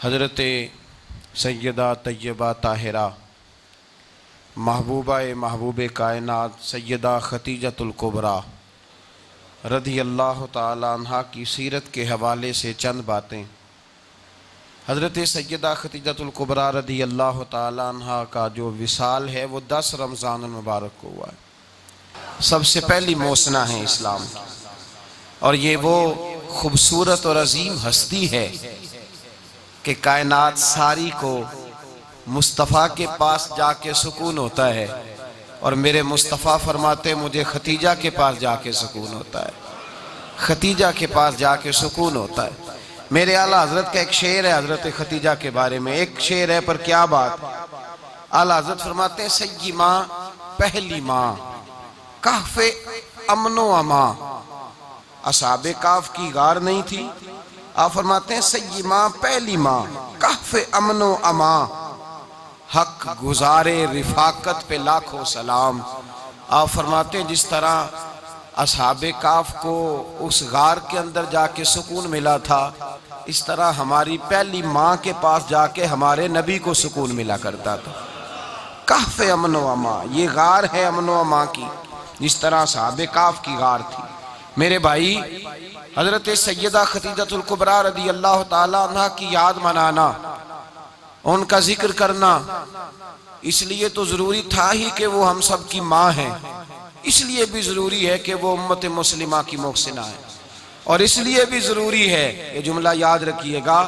हज़रत सैयदा तय्यबा ताहिरा महबूबा महबूब कायनात सैयदा खतीजतुल कुबरा रज़ी अल्लाह ताला अन्हा की सीरत के हवाले से चंद बातें। हज़रत सैयदा खतीजतुल कुबरा रज़ी अल्लाह ताला अन्हा का जो विसाल है वो 10 रमज़ान मुबारक को हुआ है। सबसे पहली मौसना है इस्लाम की, और ये वो खूबसूरत और अजीम हस्ती है कि कायनात सारी को मुस्तफ़ा के पास जाके सुकून होता है, और मेरे मुस्तफ़ा फरमाते मुझे खतीजा के पास जाके सुकून होता है, खतीजा के पास जाके सुकून होता है। मेरे आला हजरत का एक शेर है हजरत खतीजा के बारे में, एक शेर है पर क्या बात। आला हजरत फरमाते हैं सय्यी माँ पहली माँ कहफ़े अमनो अमा। असहाबे काफ की गार नहीं थी, आप फरमाते हैं सय्यी माँ पहली माँ कहफ़े अमनो अमा, हक गुजारे रिफाकत पे लाखों सलाम। आप फरमाते हैं जिस तरह असहाबे काफ को उस गार के अंदर जाके सुकून मिला था, इस तरह हमारी पहली माँ के पास जाके हमारे नबी को सुकून मिला करता था। कहफ़े अमनो अमा, ये गार है अमनो अमा की, जिस तरह असहाबे काफ की गार थी। मेरे भाई हजरत सैयदा खतीजतुल कुबरा रज़ी अल्लाह ताला अन्हा की याद मनाना, उनका जिक्र करना, इसलिए तो ज़रूरी था ही कि वो हम सब की माँ है, इसलिए भी ज़रूरी है कि वो उम्मत मुस्लिमा की मोहसिना है, और इसलिए भी ज़रूरी है, ये जुमला याद रखिएगा,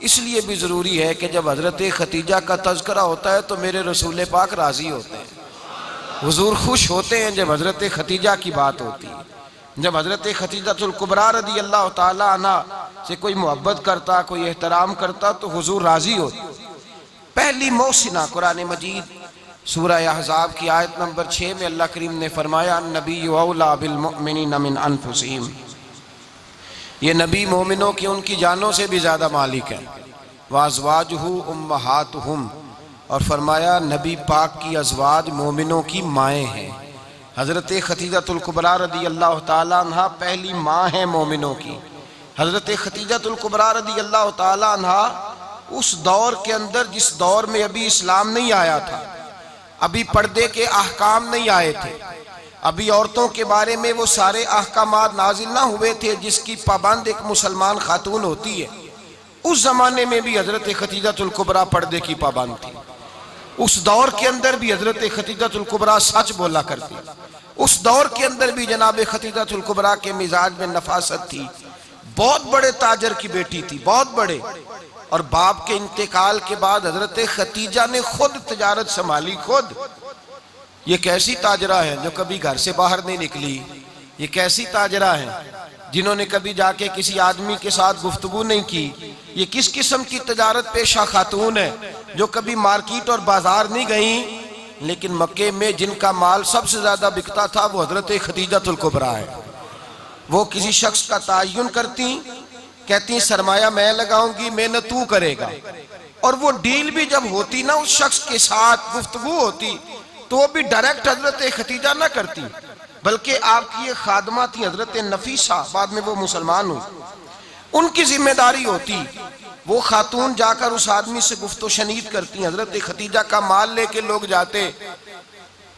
इसलिए भी ज़रूरी है कि जब हज़रत खतीजा का तज़किरा होता है तो मेरे रसूल पाक राज़ी होते हैं, हुजूर खुश होते हैं जब हज़रत खतीजा की बात होती है। जब हज़रत खतीजतुल कुबरा रज़ी अल्लाह ताला अन्हा से कोई मोहब्बत करता, कोई एहतराम करता तो हुजूर राज़ी होते। पहली मोहसिना कुरान मजीद सूरह अहज़ाब की आयत नंबर 6 में अल्लाह करीम ने फरमाया नबी औला बिल मुमिनीन मिन अनफुसिहिम, ये नबी मोमिनों की उनकी जानों से भी ज़्यादा मालिक है। वाज़वाजुहु उम्महातुहुम, और फरमाया नबी पाक की अज़वाज मोमिनों की माएँ हैं। हज़रत खतीजतुल कुबरा रज़ी अल्लाह ताला अन्हा पहली माँ है मोमिनों की। हज़रत खतीजतुल कुबरा रज़ी अल्लाह ताला अन्हा उस दौर के अंदर जिस दौर में अभी इस्लाम नहीं आया था, अभी पर्दे के अहकाम नहीं आए थे, अभी औरतों के बारे में वो सारे अहकामात नाजिल ना हुए थे जिसकी पाबंद एक मुसलमान खातून होती है। उस ज़माने में भी हज़रत खतीजतुल कुबरा पर्दे की पाबंद थी। उस दौर के अंदर भी हज़रत खतीजतुल कुबरा सच बोला करती। उस दौर के अंदर भी जनाब खतीजतुल कुबरा के मिजाज में नफासत थी। बहुत बड़े ताजर की बेटी थी, बहुत बड़े, और बाप के इंतकाल के बाद हज़रत खतीजा ने खुद तजारत संभाली। खुद, ये कैसी ताजरा है जो कभी घर से बाहर नहीं निकली, ये कैसी ताजरा है जिन्होंने कभी जाके किसी आदमी के साथ गुफ्तगू नहीं की, ये किस किस्म की तजारत पेशा खातून है जो कभी मार्केट और बाजार नहीं गई। लेकिन मक्के में जिनका माल सबसे ज्यादा बिकता था वो हजरत खतीजतुल कुबरा है। वो किसी शख्स का तायुन करती, कहती सरमाया मैं लगाऊंगी, मेहनत तू करेगा, और वो डील भी जब होती ना उस शख्स के साथ गुफ्तगू होती तो वो भी डायरेक्ट हजरत खतीजा ना करती, बल्कि आपकी ये खादमा थी हजरत नफीसा, बाद में वो मुसलमान हुई, उनकी जिम्मेदारी होती। वो खातून जाकर उस आदमी से गुफ्तो शनीद करती। हजरत खतीजा का माल लेके लोग जाते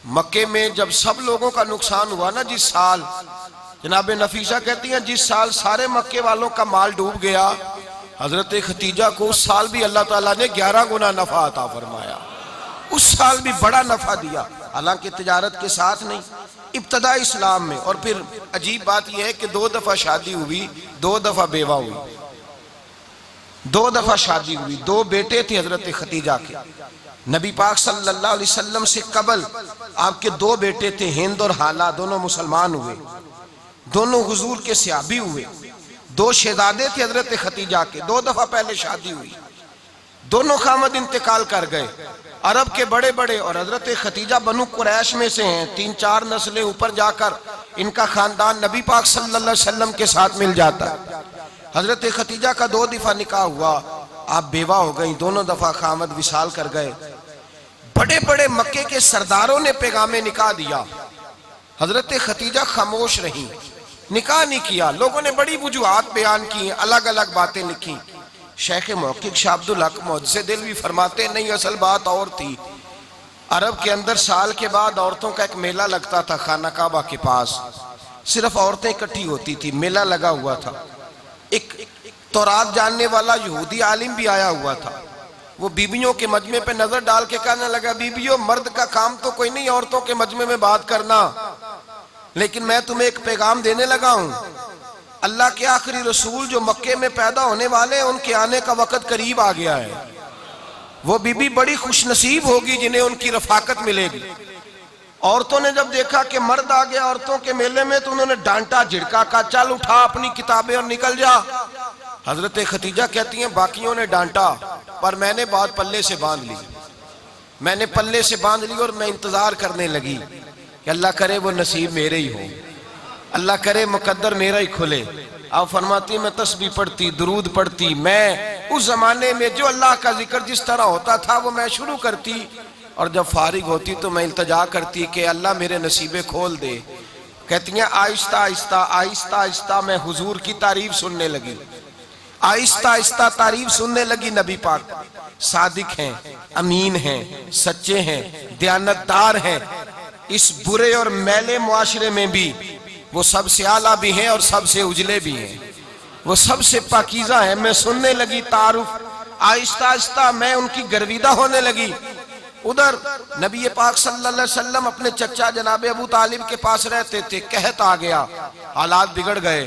मक्के में। जब सब लोगों का नुकसान हुआ ना जिस साल, जनाब नफीसा कहती हैं जिस साल सारे मक्के वालों का माल डूब गया, हजरत खतीजा को उस साल भी अल्लाह ताला ने 11 गुना नफा अता फरमाया, उस साल भी बड़ा नफा दिया। हालांकि तिजारत के साथ नहीं, इब्तदा इस्लाम में। और फिर अजीब बात यह है कि 2 दफा शादी हुई, 2 दफा बेवा हुई, 2 दफा शादी हुई। 2 बेटे थे हजरत खतीजा के। नबी पाक सल्लल्लाहु अलैहि वसल्लम से कबल आपके 2 बेटे थे, हिंद और हाला, दोनों मुसलमान हुए, दोनों हुजूर के सहाबी हुए। 2 शहजादे थे हजरत खतीजा के, 2 दफा पहले शादी हुई, दोनों खामद इंतकाल कर गए, अरब के बड़े बड़े। और हजरत खतीजा बनु कुरैश में से हैं, 3-4 नस्लें ऊपर जाकर इनका खानदान नबी पाक सल्लल्लाहु अलैहि वसल्लम के साथ मिल जाता है। हजरत खतीजा का 2 दफा निकाह हुआ, आप बेवा हो गई, दोनों दफा खामद विसाल कर गए। बड़े बड़े मक्के के सरदारों ने पैगामे निकाह दिया, हजरत खतीजा खामोश रही, निकाह नहीं किया। लोगों ने बड़ी वजूहात बयान की, अलग अलग बातें लिखी। शेख मुहक्किक शाह अब्दुल हक मुहद्दिस दिलवी फरमाते नहीं, असल बात और थी। अरब के अंदर साल के बाद औरतों का एक मेला लगता था खाना काबा के पास, सिर्फ औरतें इकट्ठी होती थी, मेला लगा हुआ था। एक तौरात जानने वाला यहूदी आलिम भी आया हुआ था। वो बीबियों के मजमे पे नजर डाल के कहने लगा, बीबियों मर्द का काम तो कोई नहीं औरतों के मजमे में बात करना, लेकिन मैं तुम्हें एक पैगाम देने लगा हूं। अल्लाह के आखिरी रसूल जो मक्के में पैदा होने वाले, उनके आने का वक्त करीब आ गया है। वो बीबी बड़ी खुशनसीब होगी जिन्हें उनकी रफाकत मिलेगी। औरतों ने जब देखा कि मर्द आ गया औरतों के मेले में, तो उन्होंने डांटा झिड़का का, चल उठा अपनी किताबें और निकल जा। हजरत खतीजा कहती हैं बाकियों ने डांटा, पर मैंने बात पल्ले से बांध ली। मैंने पल्ले से बांध ली और मैं इंतजार करने लगी कि अल्लाह करे वो नसीब मेरे ही हो, अल्लाह करे मुकद्दर मेरा ही खुले। आप फरमाती मैं तस्बीह पढ़ती, दुरूद पढ़ती, मैं उस जमाने में जो अल्लाह का जिक्र जिस तरह होता था वो मैं शुरू करती, और जब फारिग होती तो मैं इल्तजा करती कि अल्लाह मेरे नसीबे खोल दे। कहती हैं आहिस्ता आहिस्ता आहिस्ता आहिस्ता मैं हुजूर की तारीफ सुनने लगी, आहिस्ता आहिस्ता तारीफ सुनने लगी। नबी पाक सादिक हैं, अमीन हैं, सच्चे हैं, दयानतदार हैं। इस बुरे और मैले मुआशरे में भी वो सबसे आला भी हैं और सबसे उजले भी हैं, वो सबसे पाकीज़ा है। मैं सुनने लगी तारुफ, आहिस्ता आहिस्ता मैं उनकी गर्विदा होने लगी। उधर नबी पाक सल्लल्लाहु अलैहि वसल्लम अपने चचा जनाब अबू तालिब के पास रहते थे। कहत आ गया, हालात बिगड़ गए।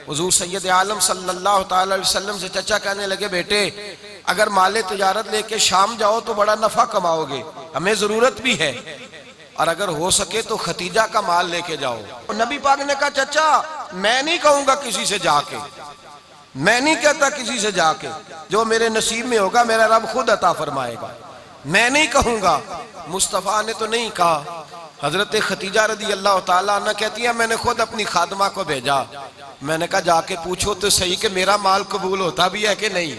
हुजूर सैयद आलम सल्लल्लाहु ताला अलैहि वसल्लम से चचा कहने लगे, बेटे अगर माले तिजारत लेके शाम जाओ तो बड़ा नफा कमाओगे, हमें जरूरत भी है, और अगर हो सके तो खतीजा का माल लेके जाओ। और नबी पाक ने कहा, चचा मैं नहीं कहूंगा किसी से जाके, मैं नहीं कहता किसी से जाके, जो मेरे नसीब में होगा मेरा रब खुद अता फरमाएगा, मैं नहीं कहूंगा। मुस्तफ़ा ने तो नहीं कहा। हजरत खतीजा रदी अल्लाह ताला अन्हा कहती है मैंने खुद अपनी खादमा को भेजा। मैंने कहा जाके पूछो तो सही कि मेरा माल कबूल होता भी है कि नहीं,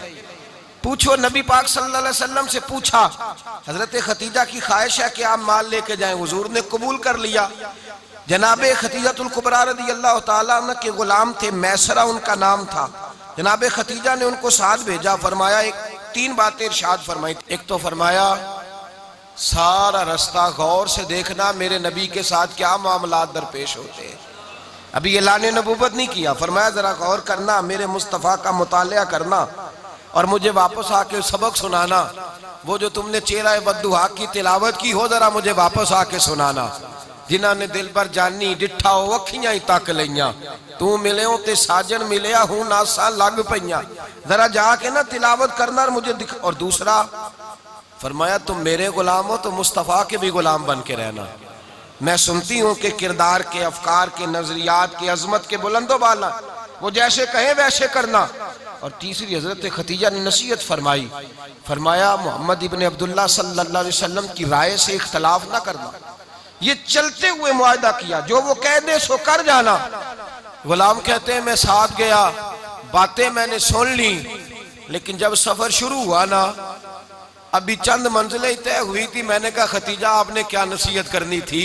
पूछो। नबी पाक सल्लल्लाहु अलैहि वसल्लम से पूछा। हजरत खतीजा की ख्वाहिश है कि आप माल लेके जाएं, हुजूर ने कबूल कर लिया। जनाबे खतीजतुल कुबरा रदी अल्लाह ताला अन्हा के गुलाम थे, मैसरा उनका नाम था। जनाबे खतीजा ने उनको साथ भेजा। फरमाया एक 3 बातें इरशाद फरमाई। एक तो फरमाया सारा रास्ता गौर से देखना मेरे नबी के साथ क्या मामलात दरपेश होते हैं। अभी ऐलान नबूवत नहीं किया, फरमाया जरा गौर करना, मेरे मुस्तफ़ा का मुतालिया करना और मुझे वापस आके सबक सुनाना। वो जो तुमने चेहरा बद्दुहा की तिलावत की हो, जरा मुझे वापस आके सुनाना। जिन्होंने दिल पर जानी डिठा हो अखियां ही तक लिया, तू मिले हो ते साजन मिलिया हूं नासा लग पईया, जरा जाके ना तिलावत करना और मुझे दिख। और दूसरा फरमाया तुम मेरे गुलाम हो तो मुस्तफ़ा के भी गुलाम बन के रहना। मैं सुनती हूँ कि किरदार के, अफकार के, नजरियात के, अजमत के बुलंदो बाला, वो जैसे कहे वैसे करना। और तीसरी हजरत खतीजा ने नसीहत फरमाई। फरमाया मोहम्मद इब्ने अब्दुल्ला सल्लल्लाहु अलैहि वसल्लम की राय से इख्तलाफ ना करना। ये चलते हुए मुआहदा किया, जो वो कह दे सो कर जाना। गुलाम कहते हैं मैं साथ गया, बातें मैंने सुन ली, लेकिन जब सफर शुरू हुआ ना, अभी चंद मंजिलें तय हुई थी। मैंने कहा खतीजा आपने क्या नसीहत करनी थी,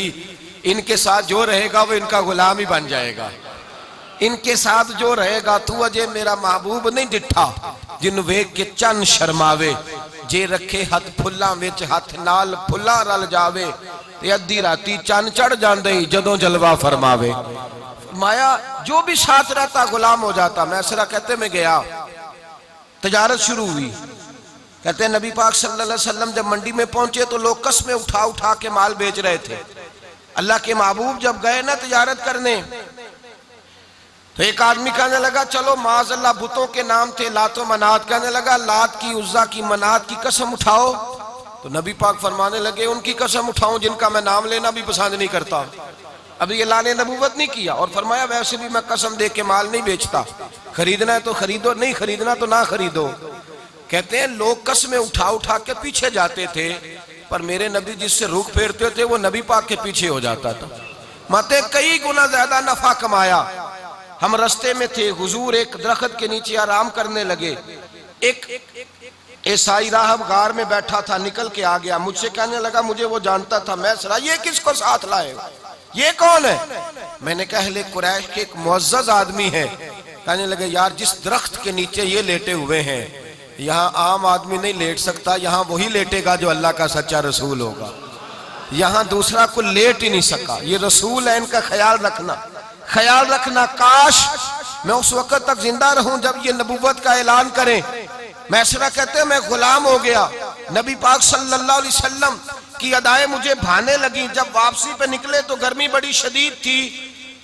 इनके साथ जो रहेगा वो इनका गुलाम ही बन जाएगा, इनके साथ जो रहेगा। तू अजय मेरा महबूब नहीं डिठा जिन वेख के चन शर्मावे, जे रखे हथ फुल्लां विच हथ नाल फुल्लां रल जावे, ते अद्धी राती चन चढ़ जांदे जदों जलवा फरमावे। माया जो भी साथ रहता गुलाम हो जाता। मैसरा कहते मैं गया, तजारत शुरू हुई। कहते नबी पाक सल्लल्लाहु अलैहि वसल्लम जब मंडी में पहुंचे तो लोग कस्में उठा उठा के माल बेच रहे थे। अल्लाह के महबूब जब गए ना तजारत करने, तो एक आदमी कहने लगा चलो माज़अल्लाह बुतों के नाम थे लात व मनात, कहने लगा लात की, उज़्ज़ा की, मनात की कसम उठाओ। तो नबी पाक फरमाने लगे उनकी कसम उठाऊं जिनका मैं नाम लेना भी पसंद नहीं करता। अभी ऐलान नबूवत नहीं किया। और फरमाया वैसे भी मैं कसम दे के माल नहीं बेचता, खरीदना है तो खरीदो, नहीं खरीदना तो ना खरीदो। कहते हैं लोग कसमें उठा उठा के पीछे जाते थे, पर मेरे नबी जिससे रुख फेरते थे वो नबी पाक के पीछे हो जाता था। माते कई गुना ज्यादा नफा कमाया। हम रास्ते में थे, हुजूर एक दरख्त के नीचे आराम करने लगे। एक ईसाई राहब गार में बैठा था, निकल के आ गया, मुझसे कहने लगा मुझे वो जानता था। मैं सरा ये किसको साथ लाए, ये कौन है? मैंने कहा अहले कुरैश के एक मुअज़्ज़ज़ आदमी है। कहने लगे यार जिस दरख्त के नीचे ये लेटे हुए हैं यहाँ आम आदमी नहीं लेट सकता, यहाँ वही लेटेगा जो अल्लाह का सच्चा रसूल होगा। यहाँ दूसरा कोई लेट ही नहीं सका। ये रसूल है, इनका ख्याल रखना, ख्याल रखना। काश मैं उस वक्त तक जिंदा रहूं जब ये नबूवत का ऐलान करें। मैसरा कहते हैं मैं गुलाम हो गया, नबी पाक सल्लल्लाहु अलैहि वसल्लम की अदाएं मुझे भाने लगी। जब वापसी पे निकले तो गर्मी बड़ी शदीद थी।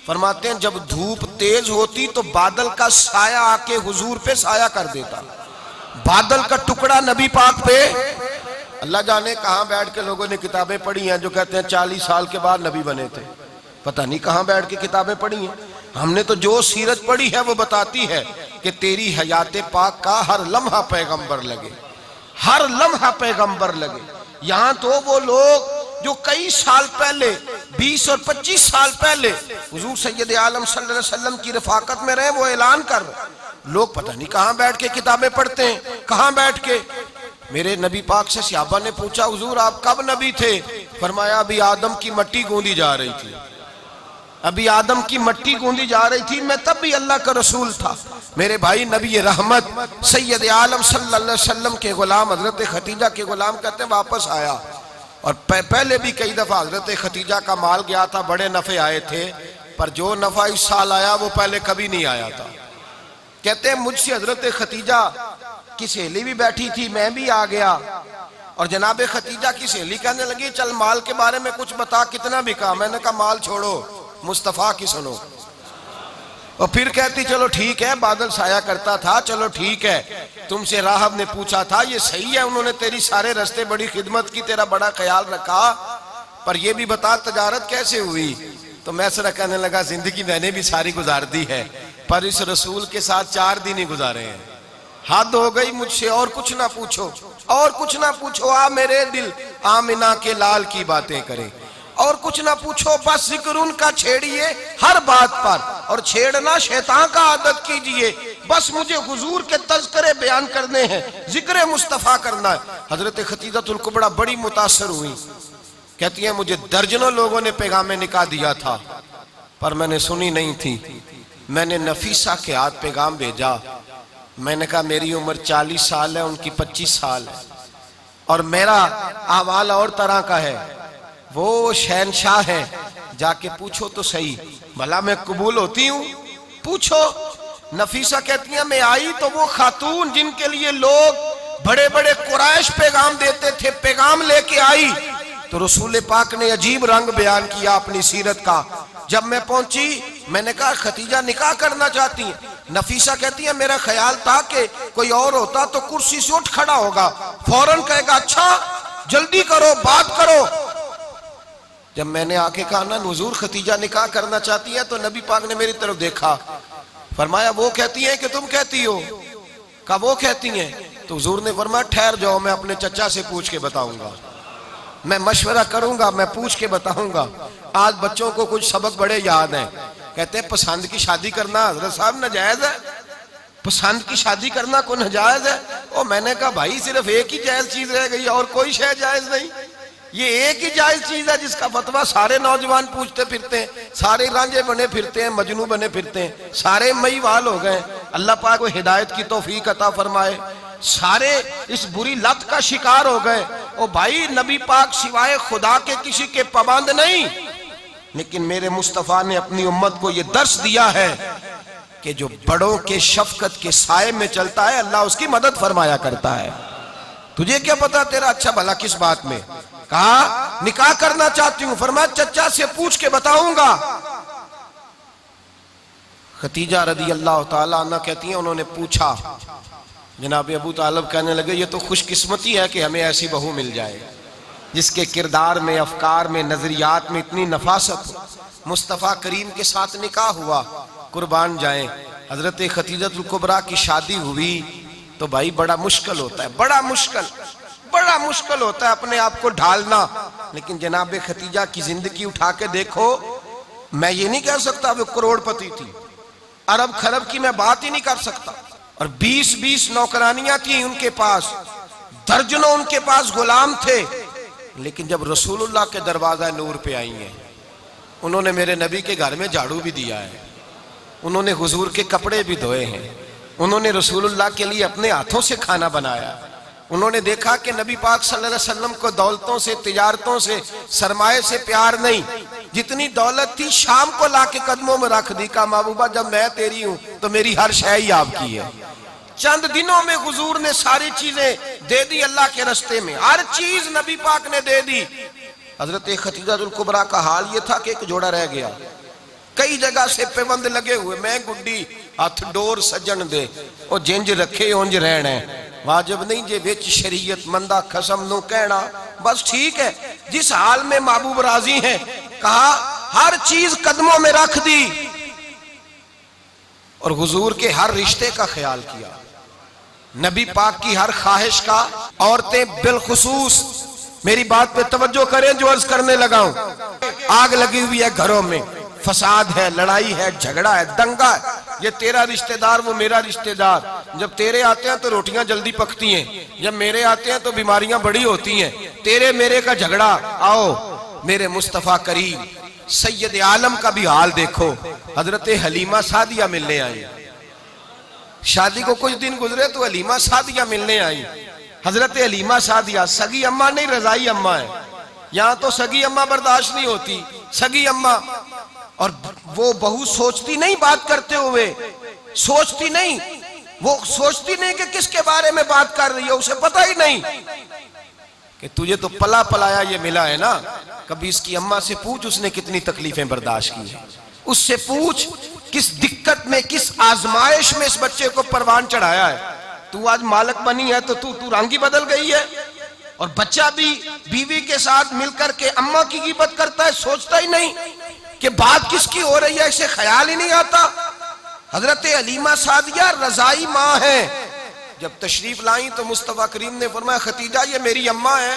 फरमाते हैं जब धूप तेज होती तो बादल का साया आके हुजूर पे साया कर देता। बादल का टुकड़ा नबी पाक पे। अल्लाह जाने कहां बैठ के लोगों ने किताबें पढ़ी हैं जो कहते हैं 40 साल के बाद नबी बने थे। पता नहीं कहां बैठ के किताबें पढ़ी हैं। हमने तो जो सीरत पढ़ी है वो बताती है कि तेरी हयात पाक का हर लम्हा पैगंबर लगे, हर लम्हा पैगंबर लगे। यहाँ तो वो लोग जो कई साल पहले 20 और 25 साल पहले हुजूर सैयद आलम सल्लल्लाहु अलैहि वसल्लम की रफाकत में रहे, वो ऐलान कर रहे। लोग पता नहीं कहां बैठ के किताबें पढ़ते हैं, कहां बैठ के। मेरे नबी पाक से सहाबा ने पूछा हुजूर आप कब नबी थे? फरमाया अभी आदम की मट्टी गूंदी जा रही थी, अभी आदम की मट्टी गूंदी जा रही थी, मैं तब भी अल्लाह का रसूल था। मेरे भाई नबी रहमत सैयद आलम सल्लल्लाहु अलैहि वसल्लम के गुलाम हजरत खतीजा के गुलाम कहते वापस आया। और पहले भी कई दफा हजरत खतीजा का माल गया था, बड़े नफे आए थे, पर जो नफा इस साल आया वो पहले कभी नहीं आया था। कहते हैं मुझसे हजरत खतीजा की सहेली भी बैठी थी, मैं भी आ गया। और जनाब खतीजा की सहेली कहने लगी चल माल के बारे में कुछ बता, कितना बिका? मैंने कहा माल छोड़ो, मुस्तफा की सुनो। और फिर कहती चलो ठीक है, बादल साया करता था, चलो ठीक है। तुमसे राहब ने पूछा था, ये सही है, उन्होंने तेरी सारे रास्ते बड़ी खिदमत की, तेरा बड़ा ख्याल रखा, पर ये भी बता तजारत कैसे हुई? तो मैं सरा कहने लगा जिंदगी मैंने भी सारी गुजार दी है, पर इस रसूल के साथ 4 दिन ही गुजारे हैं। हद हो गई मुझसे, और कुछ ना पूछो, और कुछ ना पूछो। आ मेरे दिल आमिना के लाल की बातें करें, और कुछ ना पूछो, बस जिक्र उनका छेड़िए हर बात पर, और छेड़ना शैतान का आदत कीजिए। बस मुझे हुजूर के तज़किरे बयान करने हैं, जिक्र मुस्तफ़ा करना है। हजरत खतीजतुल कुबरा बड़ी मुतासर हुई, कहती है मुझे दर्जनों लोगों ने पैगाम निकाह दिया था, पर मैंने सुनी नहीं थी। मैंने नफीसा के हाथ पैगाम भेजा। मैंने कहा मेरी उम्र 40 साल है, उनकी 25 साल है, और मेरा अहवाल और तरह का है। वो शहनशाह है, जाके पूछो तो सही, भला मैं कबूल होती हूँ? पूछो। नफीसा कहती है मैं आई तो वो खातून जिनके लिए लोग बड़े बड़े कुरैश पैगाम देते थे, पैगाम लेके आई। तो रसूल पाक ने अजीब रंग बयान किया अपनी सीरत का। जब मैं पहुंची मैंने कहा खतीजा निकाह करना चाहती है। नफीसा कहती है मेरा ख्याल था कि कोई और होता तो कुर्सी से उठ खड़ा होगा, फौरन कहेगा अच्छा जल्दी करो, बात करो। जब मैंने आके कहा ना हुजूर खतीजा निकाह करना चाहती है, तो नबी पाक ने मेरी तरफ देखा, फरमाया वो कहती है कि तुम कहती हो? कहा वो कहती हैं। तो हुजूर ने फरमाया ठहर जाओ, मैं अपने चचा से पूछ के बताऊंगा, मैं मशवरा करूंगा, मैं पूछ के बताऊंगा। आज बच्चों को कुछ सबक बड़े याद हैं। कहते हैं पसंद की शादी करना हजरत साहब नाजायज है, पसंद की शादी करना को नाजायज है। और मैंने कहा भाई सिर्फ एक ही जायज चीज रह गई, और कोई शय जायज नहीं। ये एक ही जायज चीज है जिसका फतवा सारे नौजवान पूछते फिरते हैं, सारे रांझे बने फिरते हैं, मजनू बने फिरते हैं, सारे मईवाल हो गए। अल्लाह पाक को हिदायत की तौफीक अता फरमाए। सारे इस बुरी लत का शिकार हो गए। ओ भाई नबी पाक सिवाय खुदा के किसी के पाबंद नहीं, लेकिन मेरे मुस्तफा ने अपनी उम्मत को यह दर्श दिया है कि जो बड़ों के शफकत के साए में चलता है अल्लाह उसकी मदद फरमाया करता है। तुझे क्या पता तेरा अच्छा भला किस बात में? कहा निकाह करना चाहती हूं, फरमाया चचा से पूछ के बताऊंगा। खतीजा रदी अल्लाह ताला अन्हा कहती हैं उन्होंने पूछा। जनाब अबू तालिब कहने लगे ये तो खुशकिस्मती है कि हमें ऐसी बहू मिल जाए जिसके किरदार में, अफकार में, नजरियात में इतनी नफासत हो। मुस्तफ़ा करीम के साथ निकाह हुआ, कुर्बान जाएं। हजरत खतीजतुल कुबरा की शादी हुई तो भाई बड़ा मुश्किल होता है, बड़ा मुश्किल होता है अपने आप को ढालना। लेकिन जनाब खतीजा की जिंदगी उठा के देखो, मैं ये नहीं कह सकता वो करोड़पति थी, अरब खरब की मैं बात ही नहीं कर सकता। और 20-20 नौकरानियां थी उनके पास, दर्जनों उनके पास गुलाम थे। लेकिन जब रसूलुल्लाह के दरवाजा नूर पे आई हैं, उन्होंने मेरे नबी के घर में झाड़ू भी दिया है, उन्होंने हुजूर के कपड़े भी धोए हैं, उन्होंने रसूलुल्लाह के लिए अपने हाथों से खाना बनाया। उन्होंने देखा कि नबी पाक सल्लल्लाहु अलैहि वसल्लम को दौलतों से, तिजारतों से, सरमाए से प्यार नहीं, जितनी दौलत थी शाम को लाके कदमों में रख दी। का महबूबा जब मैं तेरी हूं तो मेरी हर शय ही आपकी है। चंद दिनों में हुजूर ने सारी चीजें दे दी अल्लाह के रास्ते में, हर चीज नबी पाक ने दे दी। हजरत खतीजातुल कुबरा का हाल ये था कि एक जोड़ा रह गया, कई जगह से पेबंद लगे हुए, मैं गुड्डी हथ डोर सजन दे और जिंज रखे उंज रहना, वाजिब नहीं जे विच शरीयत मंदा खसम नु कहना। बस ठीक है, जिस हाल में महबूब राजी है, कहा हर चीज कदमों में रख दी और हुजूर के हर रिश्ते का ख्याल किया, नबी पाक की हर ख्वाहिश का। औरतें बिलखुसूस मेरी बात पे तवज्जो करें जो अर्ज करने लगा हूं। आग लगी हुई है घरों में, फसाद है, लड़ाई है, झगड़ा है, दंगा है, ये तेरा रिश्तेदार वो मेरा रिश्तेदार। जब तेरे आते हैं तो रोटियां जल्दी पकती हैं, जब मेरे आते हैं तो बीमारियां बड़ी होती हैं। तेरे मेरे का झगड़ा, आओ मेरे मुस्तफा करीम सैयद आलम का भी हाल देखो। हजरत हलीमा सादिया मिलने आई, शादी को कुछ दिन गुजरे तो हलीमा सादिया मिलने आई। हजरत हलीमा सादिया सगी अम्मा नहीं, रजाई अम्मा है। यहाँ तो सगी अम्मा बर्दाश्त नहीं होती, सगी अम्मा। और वो बहू सोचती नहीं, बात करते हुए सोचती नहीं, वो सोचती नहीं कि किसके बारे में बात कर रही है, उसे पता ही नहीं कि तुझे तो पला पलाया ये मिला है ना। कभी इसकी अम्मा से पूछ उसने कितनी तकलीफें बर्दाश्त की है, उससे पूछ किस दिक्कत में, किस आजमाइश में इस बच्चे को परवान चढ़ाया है। तू आज मालक बनी है तो तू रंग ही बदल गई है। और बच्चा भी बीवी के साथ मिलकर के अम्मा की गिबत करता है, सोचता ही नहीं कि बात किसकी हो रही है, इसे ख्याल ही नहीं आता। हजरत हलीमा सादिया रजाई माँ है। जब तशरीफ लाई तो मुस्तफा करीम ने फरमाया खतीजा ये मेरी अम्मा है।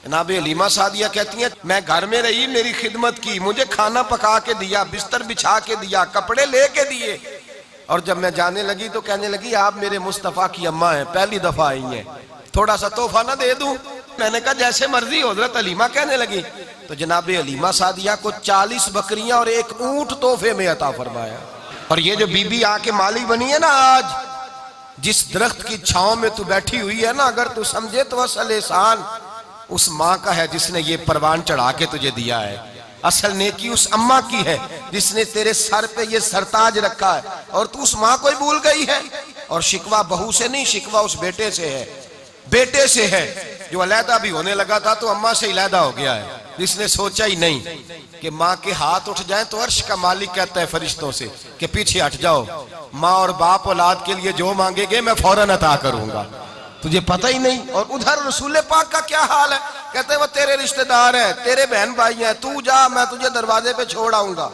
जनाब हलीमा सादिया कहती हैं मैं घर में रही, मेरी खिदमत की, मुझे खाना पका के दिया, बिस्तर बिछा के दिया, कपड़े लेके दिए, और जब मैं जाने लगी तो कहने लगी आप मेरे मुस्तफा की अम्मा हैं, पहली दफा आई हैं, थोड़ा सा तोहफा ना दे दूं। मैंने कहा जैसे मर्जी हो। हजरत हलीमा कहने लगी तो जनाब हलीमा सादिया को 40 बकरियां और एक ऊंट तोहफे में अता फरमाया। और ये जो बीबी आके माली बनी है ना, आज जिस दरख्त की छांव में तू बैठी हुई है ना, अगर तू समझे तो असल एहसान उस माँ का है जिसने ये परवान चढ़ा के तुझे दिया है। असल नेकी उस अम्मा की है जिसने तेरे सर पे ये सरताज रखा है, और तू उस माँ को ही भूल गई है। और शिकवा बहू से नहीं, शिकवा उस बेटे से है, बेटे से है जो अलहदा भी होने लगा था तो अम्मा से अलहदा हो गया है, जिसने सोचा ही नहीं कि माँ के हाथ उठ जाएं तो अर्श का मालिक कहता है फरिश्तों से कि पीछे हट जाओ, माँ और बाप औलाद के लिए जो मांगेंगे मैं फौरन अता करूंगा, तुझे पता ही नहीं। और उधर रसूल पाक का क्या हाल है, कहते हैं वो तेरे रिश्तेदार है, तेरे बहन भाई हैं, तू जा मैं तुझे दरवाजे पे छोड़ आऊंगा,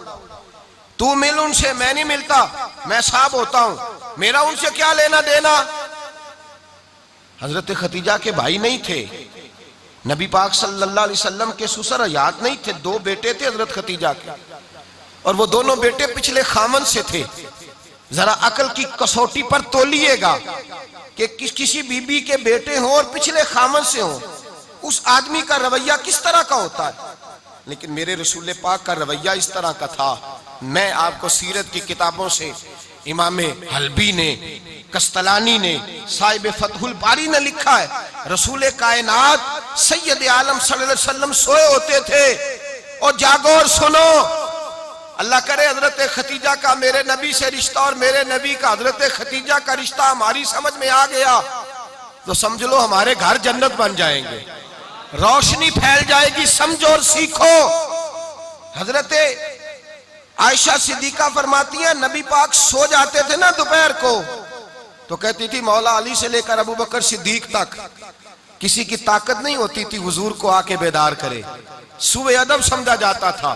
तू मिल उनसे, मैं नहीं मिलता, मैं साहब होता हूं, मेरा उनसे क्या लेना देना। हजरत खतीजा के भाई नहीं थे, नबी पाक सल्लल्लाहु अलैहि वसल्लम के ससुर हयात नहीं थे, 2 बेटे थे हजरत खतीजा के, और वो दोनों बेटे पिछले खामन से थे। जरा अकल की कसौटी पर तोलिएगा कि किसी बीबी के बेटे हों और पिछले खामन से हों, उस आदमी का रवैया किस तरह का होता है। लेकिन मेरे रसूल पाक का रवैया इस तरह का था। मैं आपको सीरत की किताबों से, इमाम हल्बी ने, कस्तलानी ने, साहिब फतहुल बारी ने लिखा है, रसूल कायनात सैयद आलम सल्लल्लाहु अलैहि वसल्लम सोए होते थे और जागो और सुनो, अल्लाह करे हजरत खतीजा का मेरे नबी से रिश्ता और मेरे नबी का हजरत खतीजा का रिश्ता हमारी समझ में आ गया तो समझ लो हमारे घर जन्नत बन जाएंगे, रोशनी फैल जाएगी, समझो और सीखो। हजरत आयशा सिद्दीका फरमाती है नबी पाक सो जाते थे ना दोपहर को तो कहती थी मौला अली से लेकर अबू बकर सिद्दीक तक किसी की ताकत नहीं होती थी हुजूर को आके बेदार करे, सुबह अदब समझा जाता था।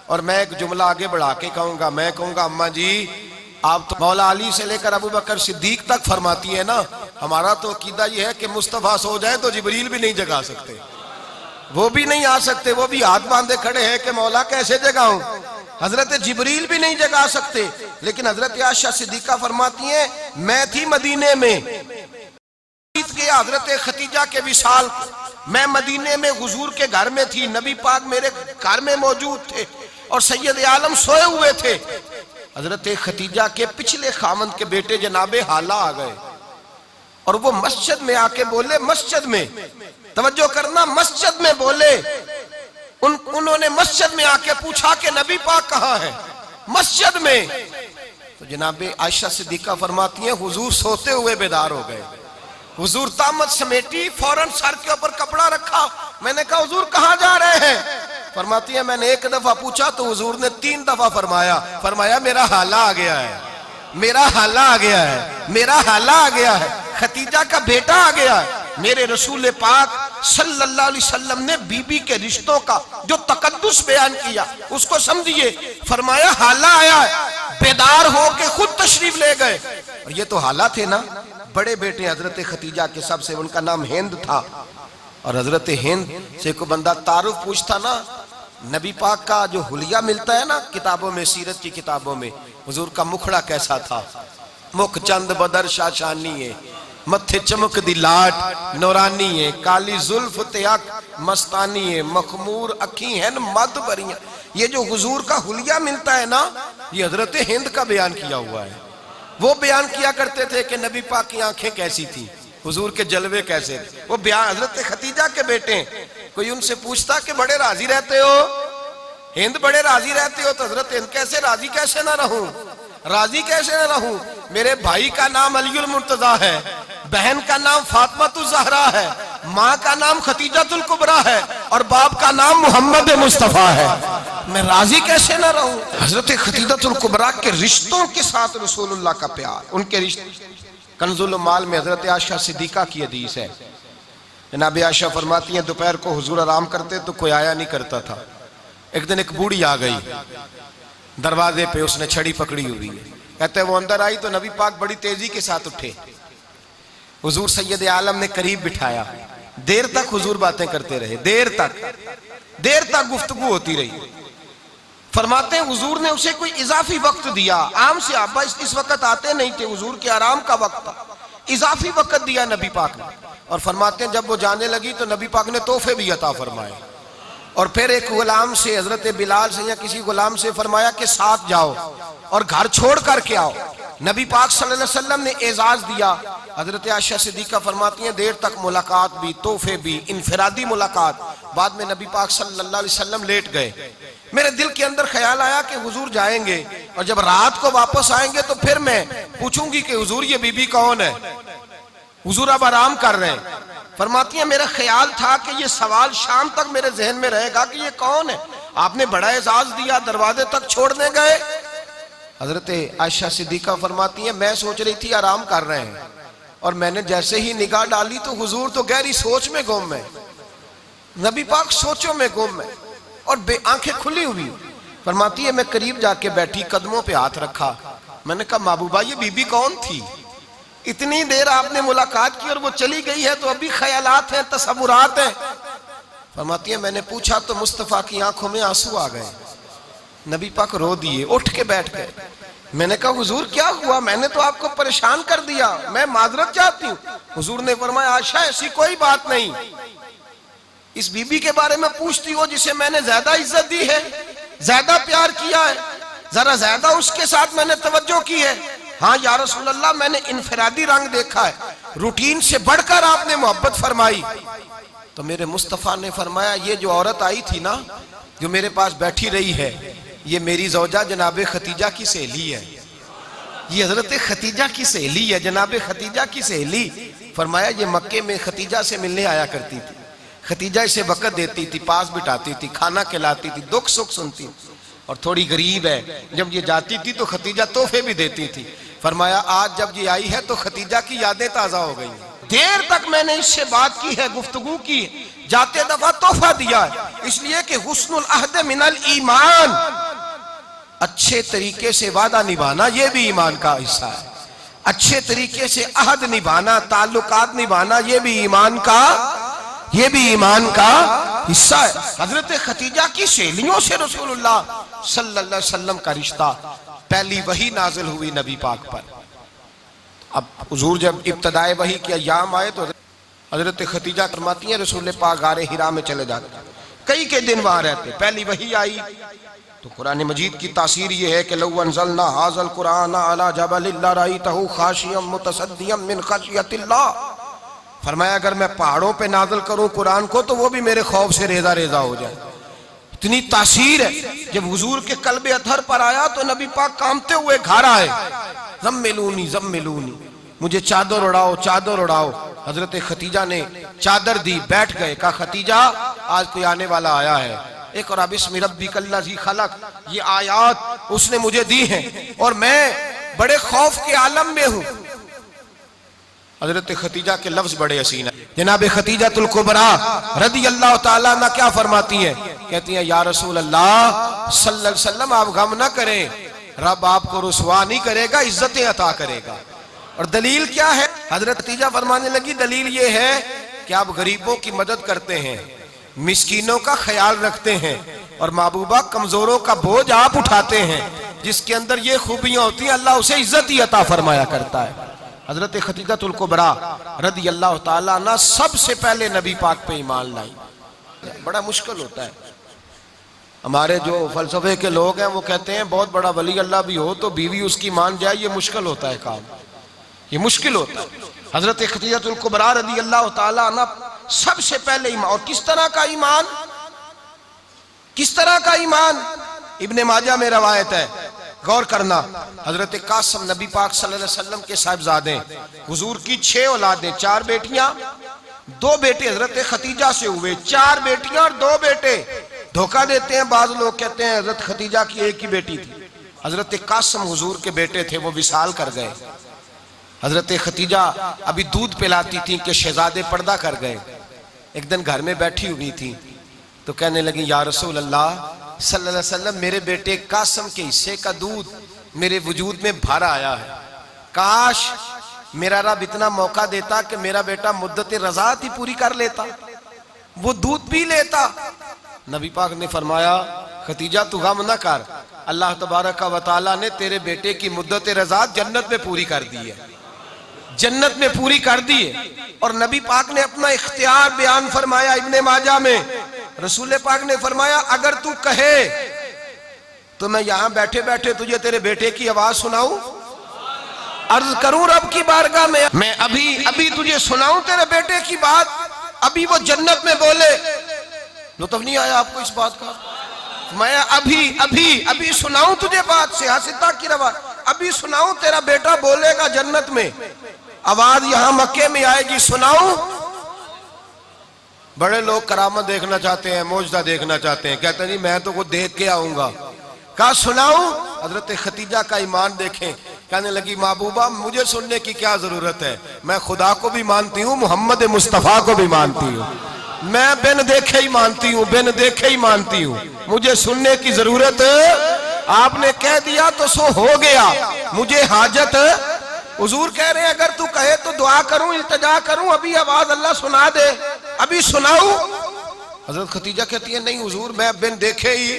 और मैं एक जुमला आगे बढ़ा के कहूंगा, मैं कहूंगा अम्मा जी आप तो मौला अली से लेकर अबू बकर सिद्दीक तक फरमाती है ना, हमारा तो अकीदा ये है कि मुस्तफा सो जाए तो जिब्रील भी नहीं जगा सकते, वो भी नहीं आ सकते, वो भी हाथ बांधे खड़े हैं कि मौला कैसे जगाऊं, हजरत जिब्रील भी नहीं जगा सकते। लेकिन हजरत आयशा सिद्दीका फरमाती है मैं थी मदीने में के हजरत खतीजा के विसाल, मैं मदीने में हुजूर के घर में थी, नबी पाक मेरे घर में मौजूद थे और सैयद आलम सोए हुए थे। हजरत खतीजा के पिछले खामंद के बेटे जनाबे हाला आ गए और वो मस्जिद में आके बोले, मस्जिद में, तवज्जो करना, मस्जिद में बोले, उन्होंने मस्जिद में आके पूछा कि नबी पाक कहाँ है, मस्जिद में। तो जनाबे आयशा सिद्दीका फरमाती हैं हुजूर सोते हुए बेदार हो गए। हुजूर तामत समेटी, फौरन सर के ऊपर कपड़ा रखा। मैंने कहा हुजूर कहाँ जा रहे हैं? फरमाती है मैंने एक दफा पूछा तो हुजूर ने 3 दफा फरमाया मेरा हाला आ गया है, मेरा हाला आ गया है, मेरा हाला आ गया है, खतीजा का बेटा आ गया है। मेरे रसूल पाक सल्लल्लाहु अलैहि वसल्लम ने बीबी के रिश्तों का जो तकद्दुस बयान किया उसको समझिए। फरमाया हाला आया है, बेदार होके खुद तशरीफ ले गए। और ये तो हाला थे ना, बड़े बेटे हजरत खतीजा के, सबसे उनका नाम हिंद था। और हजरत हिंद से कोई बंदा तारुफ पूछता ना, नबी पाक का जो हुलिया मिलता है ना किताबों में, सीरत की किताबों में, हुजूर का मुखड़ा कैसा था, मुख चंद बदर शाशानी है, मत्थे चमक दी लाट नौरानी है, काली जुल्फ ते अक मस्तानी है, मखमूर अखी है मद भरियां। ये जो हुजूर का हुलिया मिलता है ना, ये हजरत हिंद का बयान किया हुआ है। वो बयान किया करते थे कि नबी पाक की आंखें कैसी थी, हुजूर के जलवे कैसे थे। वो बयान हजरत खतीजा के बेटे। कोई उनसे पूछता कि बड़े राजी रहते हो हिंद, बड़े राजी रहते हो? तो हजरत हिंद कैसे राजी कैसे ना रहूं, राजी कैसे ना रहूं? मेरे भाई का नाम अलीउल मुर्तजा है, बहन का नाम फातिमातुज ज़हरा है, माँ का नाम खतीजातुल कुबरा है और बाप का नाम मोहम्मद मुस्तफा है। मैं राजी कैसे ना रहूं? हजरत खतीजातुल कुबरा के रिश्तों के साथ रसूलुल्लाह का प्यार, उनके रिश्ते। कंजुल माल में हजरत आयशा सिद्दीका की हदीस है। जनाब आयशा फरमाती हैं दोपहर को हुजूर आराम करते तो कोई आया नहीं करता था। एक दिन एक बूढ़ी आ गई दरवाजे पे, उसने छड़ी पकड़ी हुई है। कहते वो अंदर आई तो नबी पाक बड़ी तेजी के साथ उठे, हुजूर सैयद आलम ने करीब बिठाया, देर तक हुजूर बातें करते रहे, देर तक गुफ्तगू होती रही। फरमाते हैं हुजूर ने उसे कोई इजाफी वक्त दिया, आम से आबा इस वक्त आते नहीं थे, हुजूर के आराम का वक्त था, इजाफी वक्त दिया नबी पाक ने। और फरमाते हैं जब वो जाने लगी तो नबी पाक ने तोहफे भी अता फरमाए। और फिर एक गुलाम से, हजरत बिलाल से या किसी गुलाम से फरमाया कि साथ जाओ और घर छोड़ करके आओ। नबी पाक सल्लल्लाहु अलैहि वसल्लम ने एजाज दिया। हजरत आयशा सिद्दीका फरमाती हैं देर तक मुलाकात भी, तोहफे भी, इनफरादी मुलाकात। बाद में नबी पाक सल्लल्लाहु अलैहि वसल्लम लेट गए। मेरे दिल के अंदर ख्याल आया कि हुजूर जाएंगे और जब रात को वापस आएंगे तो फिर मैं पूछूंगी कि हुजूर ये बीबी कौन है, हुजूर अब आराम कर रहे हैं। फरमाती है मेरा ख्याल था कि ये सवाल शाम तक मेरे जहन में रहेगा कि ये कौन है, आपने बड़ा एजाज दिया, दरवाजे तक छोड़ने गए। हजरत आयशा सिद्दीका फरमाती है मैं सोच रही थी आराम कर रहे हैं और मैंने जैसे ही निगाह डाली तो हुजूर तो गहरी सोच में गुम है, नबी पाक सोचों में गुम है और आंखें खुली हुई। फरमाती है मैं करीब जाके बैठी, कदमों पे हाथ रखा, मैंने कहा महबूबा ये बीबी कौन थी, इतनी देर आपने मुलाकात की और वो चली गई है तो अभी ख्यालात हैं, तसव्वुरात हैं। फरमाती है मैंने पूछा तो मुस्तफा की आंखों में आंसू आ गए, नबी पाक रो दिए, उठ के बैठ गए। मैंने कहा हुजूर क्या हुआ, मैंने तो आपको परेशान कर दिया, मैं माजरत चाहती हूँ। हुजूर ने फरमाया आयशा ऐसी कोई बात नहीं, इस बीबी के बारे में पूछती हो जिसे मैंने ज्यादा इज्जत दी है, ज्यादा प्यार किया है, जरा ज्यादा उसके साथ मैंने तवज्जो की है। हाँ या रसूल अल्लाह मैंने इनफरादी रंग देखा है, रूटीन से बढ़कर आपने मोहब्बत फरमाई। तो मेरे मुस्तफा ने फरमाया ये जो औरत आई थी ना, जो मेरे पास बैठी रही है, ये मेरी जौजा जनाब खतीजा की सहेली है, ये हजरत खतीजा की सहेली है, जनाब खतीजा की सहेली। फरमाया ये मक्के में खतीजा से मिलने आया करती थी, खतीजा इसे वक़्त देती थी, पास बिठाती थी, खाना खिलाती थी, दुख सुख सुनती, और थोड़ी गरीब है, जब ये जाती थी तो खतीजा तोहफे भी देती थी। फरमाया आज जब ये आई है तो खतीजा की यादें ताजा हो गई, देर तक मैंने इससे बात की है, गुफ्तगू की, जाते दफा तोहफा दिया है, इसलिए कि हुस्नुल अहद मिनल ईमान, अच्छे तरीके से वादा निभाना ये भी ईमान का हिस्सा है, अच्छे तरीके से अहद निभाना, ताल्लुकात निभाना ये भी ईमान का हिस्सा है। हजरत खतीजा की सहेलियों से रसूलुल्लाह सल्लल्लाहु अलैहि वसल्लम का रिश्ता, पहली वही नाजिल हुई नबी पाक पर। अब हुजूर जब इब्तदाए वही के अय्याम आए तो हजरत खतीजा फरमाती हैं रसूल पाक गारे हिरा में चले जाते, कई के दिन वहां रहते, पहली वही आई तो कुरान मजीद की तासीर ये है कि लौ अंज़लना हाज़ल कुरान अला जबलिन लरअयतहु खाशियम मुतसद्दियम मिन खशियतिल्लाह, फरमाया अगर मैं पहाड़ों पे नाज़िल करूं कुरान को तो वो भी मेरे खौफ से रेजा रेजा हो जाए। इतनी तासीर है। जब हुजूर के कल्बे अथर पर आया तो नबी पाक कांपते हुए घर आए, ज़म्मिलूनी ज़म्मिलूनी, मुझे चादर उड़ाओ चादर उड़ाओ। हजरत खतीजा ने चादर दी, बैठ गए। कहा खतीजा आज कोई आने वाला आया है, एक और बिस्मि रब्बिकल्लज़ी खलक, ये आयात उसने मुझे दी हैं और मैं बड़े खौफ के आलम में हूं। हजरत खतीजा के लफ्ज बड़े हसीन है। जनाब खतीजातुल कुबरा रदी अल्लाह ताला अन्हा क्या फरमाती हैं? कहती हैं या रसूल अल्लाह सल्लल्लाहु अलैहि वसल्लम आप गम ना करें, रब आपको रुसवा नहीं करेगा, इज्जतें अता करेगा। और दलील क्या है? हजरत खतीजा फरमाने लगी दलील ये है कि आप गरीबों की मदद करते हैं, मिस्कीनों का ख्याल रखते हैं और महबूबा कमजोरों का बोझ आप उठाते हैं। जिसके अंदर ये खूबियां होती हैं अल्लाह उसे इज्जत ही अता फरमाया करता है। हजरत खतीजातुल कुबरा रदी अल्लाह ताला अन्हा सबसे पहले नबी पाक पे ईमान लाई। बड़ा मुश्किल होता है। हमारे जो फलसफे के लोग हैं वो कहते हैं बहुत बड़ा वली अल्लाह भी हो तो बीवी उसकी मान जाए, ये मुश्किल होता है काम, ये मुश्किल होता है। हजरत खतीजातुल कुबरा रदी अल्लाह ताला अन्हा सबसे पहले ईमान। और किस तरह का ईमान? किस तरह का ईमान? इब्ने माजा में रवायत है, गौर करना। हजरत कासिम नबी पाक सल्लल्लाहु अलैहि वसल्लम के साहिबजादे, हुजूर की 6 औलादें, 4 बेटियां 2 बेटे हजरत खतीजा से हुए, 4 बेटियां और 2 बेटे। धोखा देते हैं बाज लोग, कहते हैं हजरत खतीजा की एक ही बेटी थी। हजरत कासिम हुजूर के बेटे थे, वो विसाल कर गए। हजरत खतीजा अभी दूध पिलाती थी कि शहजादे पर्दा कर गए। एक दिन घर में बैठी हुई थी तो कहने लगी या रसूल अल्लाह सल्लल्लाहु अलैहि वसल्लम मेरे बेटे कासिम के हिस्से का दूध मेरे वजूद में भर आया है, काश मेरा रब इतना मौका देता कि मेरा बेटा मुद्दत रज़ात ही पूरी कर लेता, वो दूध पी लेता। नबी पाक ने फरमाया खतीजा तू गम न कर, अल्लाह तबारक व तआला ने तेरे बेटे की मुद्दत रज़ात जन्नत में पूरी कर दी है, जन्नत में पूरी कर दी है। और नबी पाक ने अपना इख्तियार बयान फरमाया इब्ने माजा में। रसूल पाक ने फरमाया अगर तू कहे तो मैं यहां बैठे बैठे तुझे तेरे बेटे की आवाज सुनाऊं, अर्ज करूं रब की बारगाह में, मैं अभी अभी तुझे सुनाऊं तेरे बेटे की बात, अभी वो जन्नत में बोले। लुत्फ नहीं आया आपको इस बात का? मैं अभी अभी अभी सुनाऊं तुझे बात, सियासता की रवा, अभी सुनाऊं तेरा बेटा बोलेगा जन्नत में, आवाज यहां मक्के में आएगी, सुनाऊं। बड़े लोग करामत देखना चाहते हैं, मौजदा देखना चाहते हैं, कहते नहीं मैं तो वो देख के आऊंगा। कहा सुनाऊं? हजरत खतीजा का ईमान देखें, कहने लगी महबूबा मुझे सुनने की क्या जरूरत है, मैं खुदा को भी मानती हूँ, मोहम्मद मुस्तफा को भी मानती हूँ, मैं बिन देखे ही मानती हूँ, बिन देखे ही मानती हूँ, मुझे सुनने की जरूरत आपने कह दिया तो सो हो गया, मुझे हाजत। हुजूर कह रहे हैं अगर तू कहे तो दुआ करूं, इल्तिजा करूं, अभी आवाज अल्लाह सुना दे, अभी सुनाऊं। हजरत खतीजा कहती है नहीं हुजूर मैं बिन देखे ही,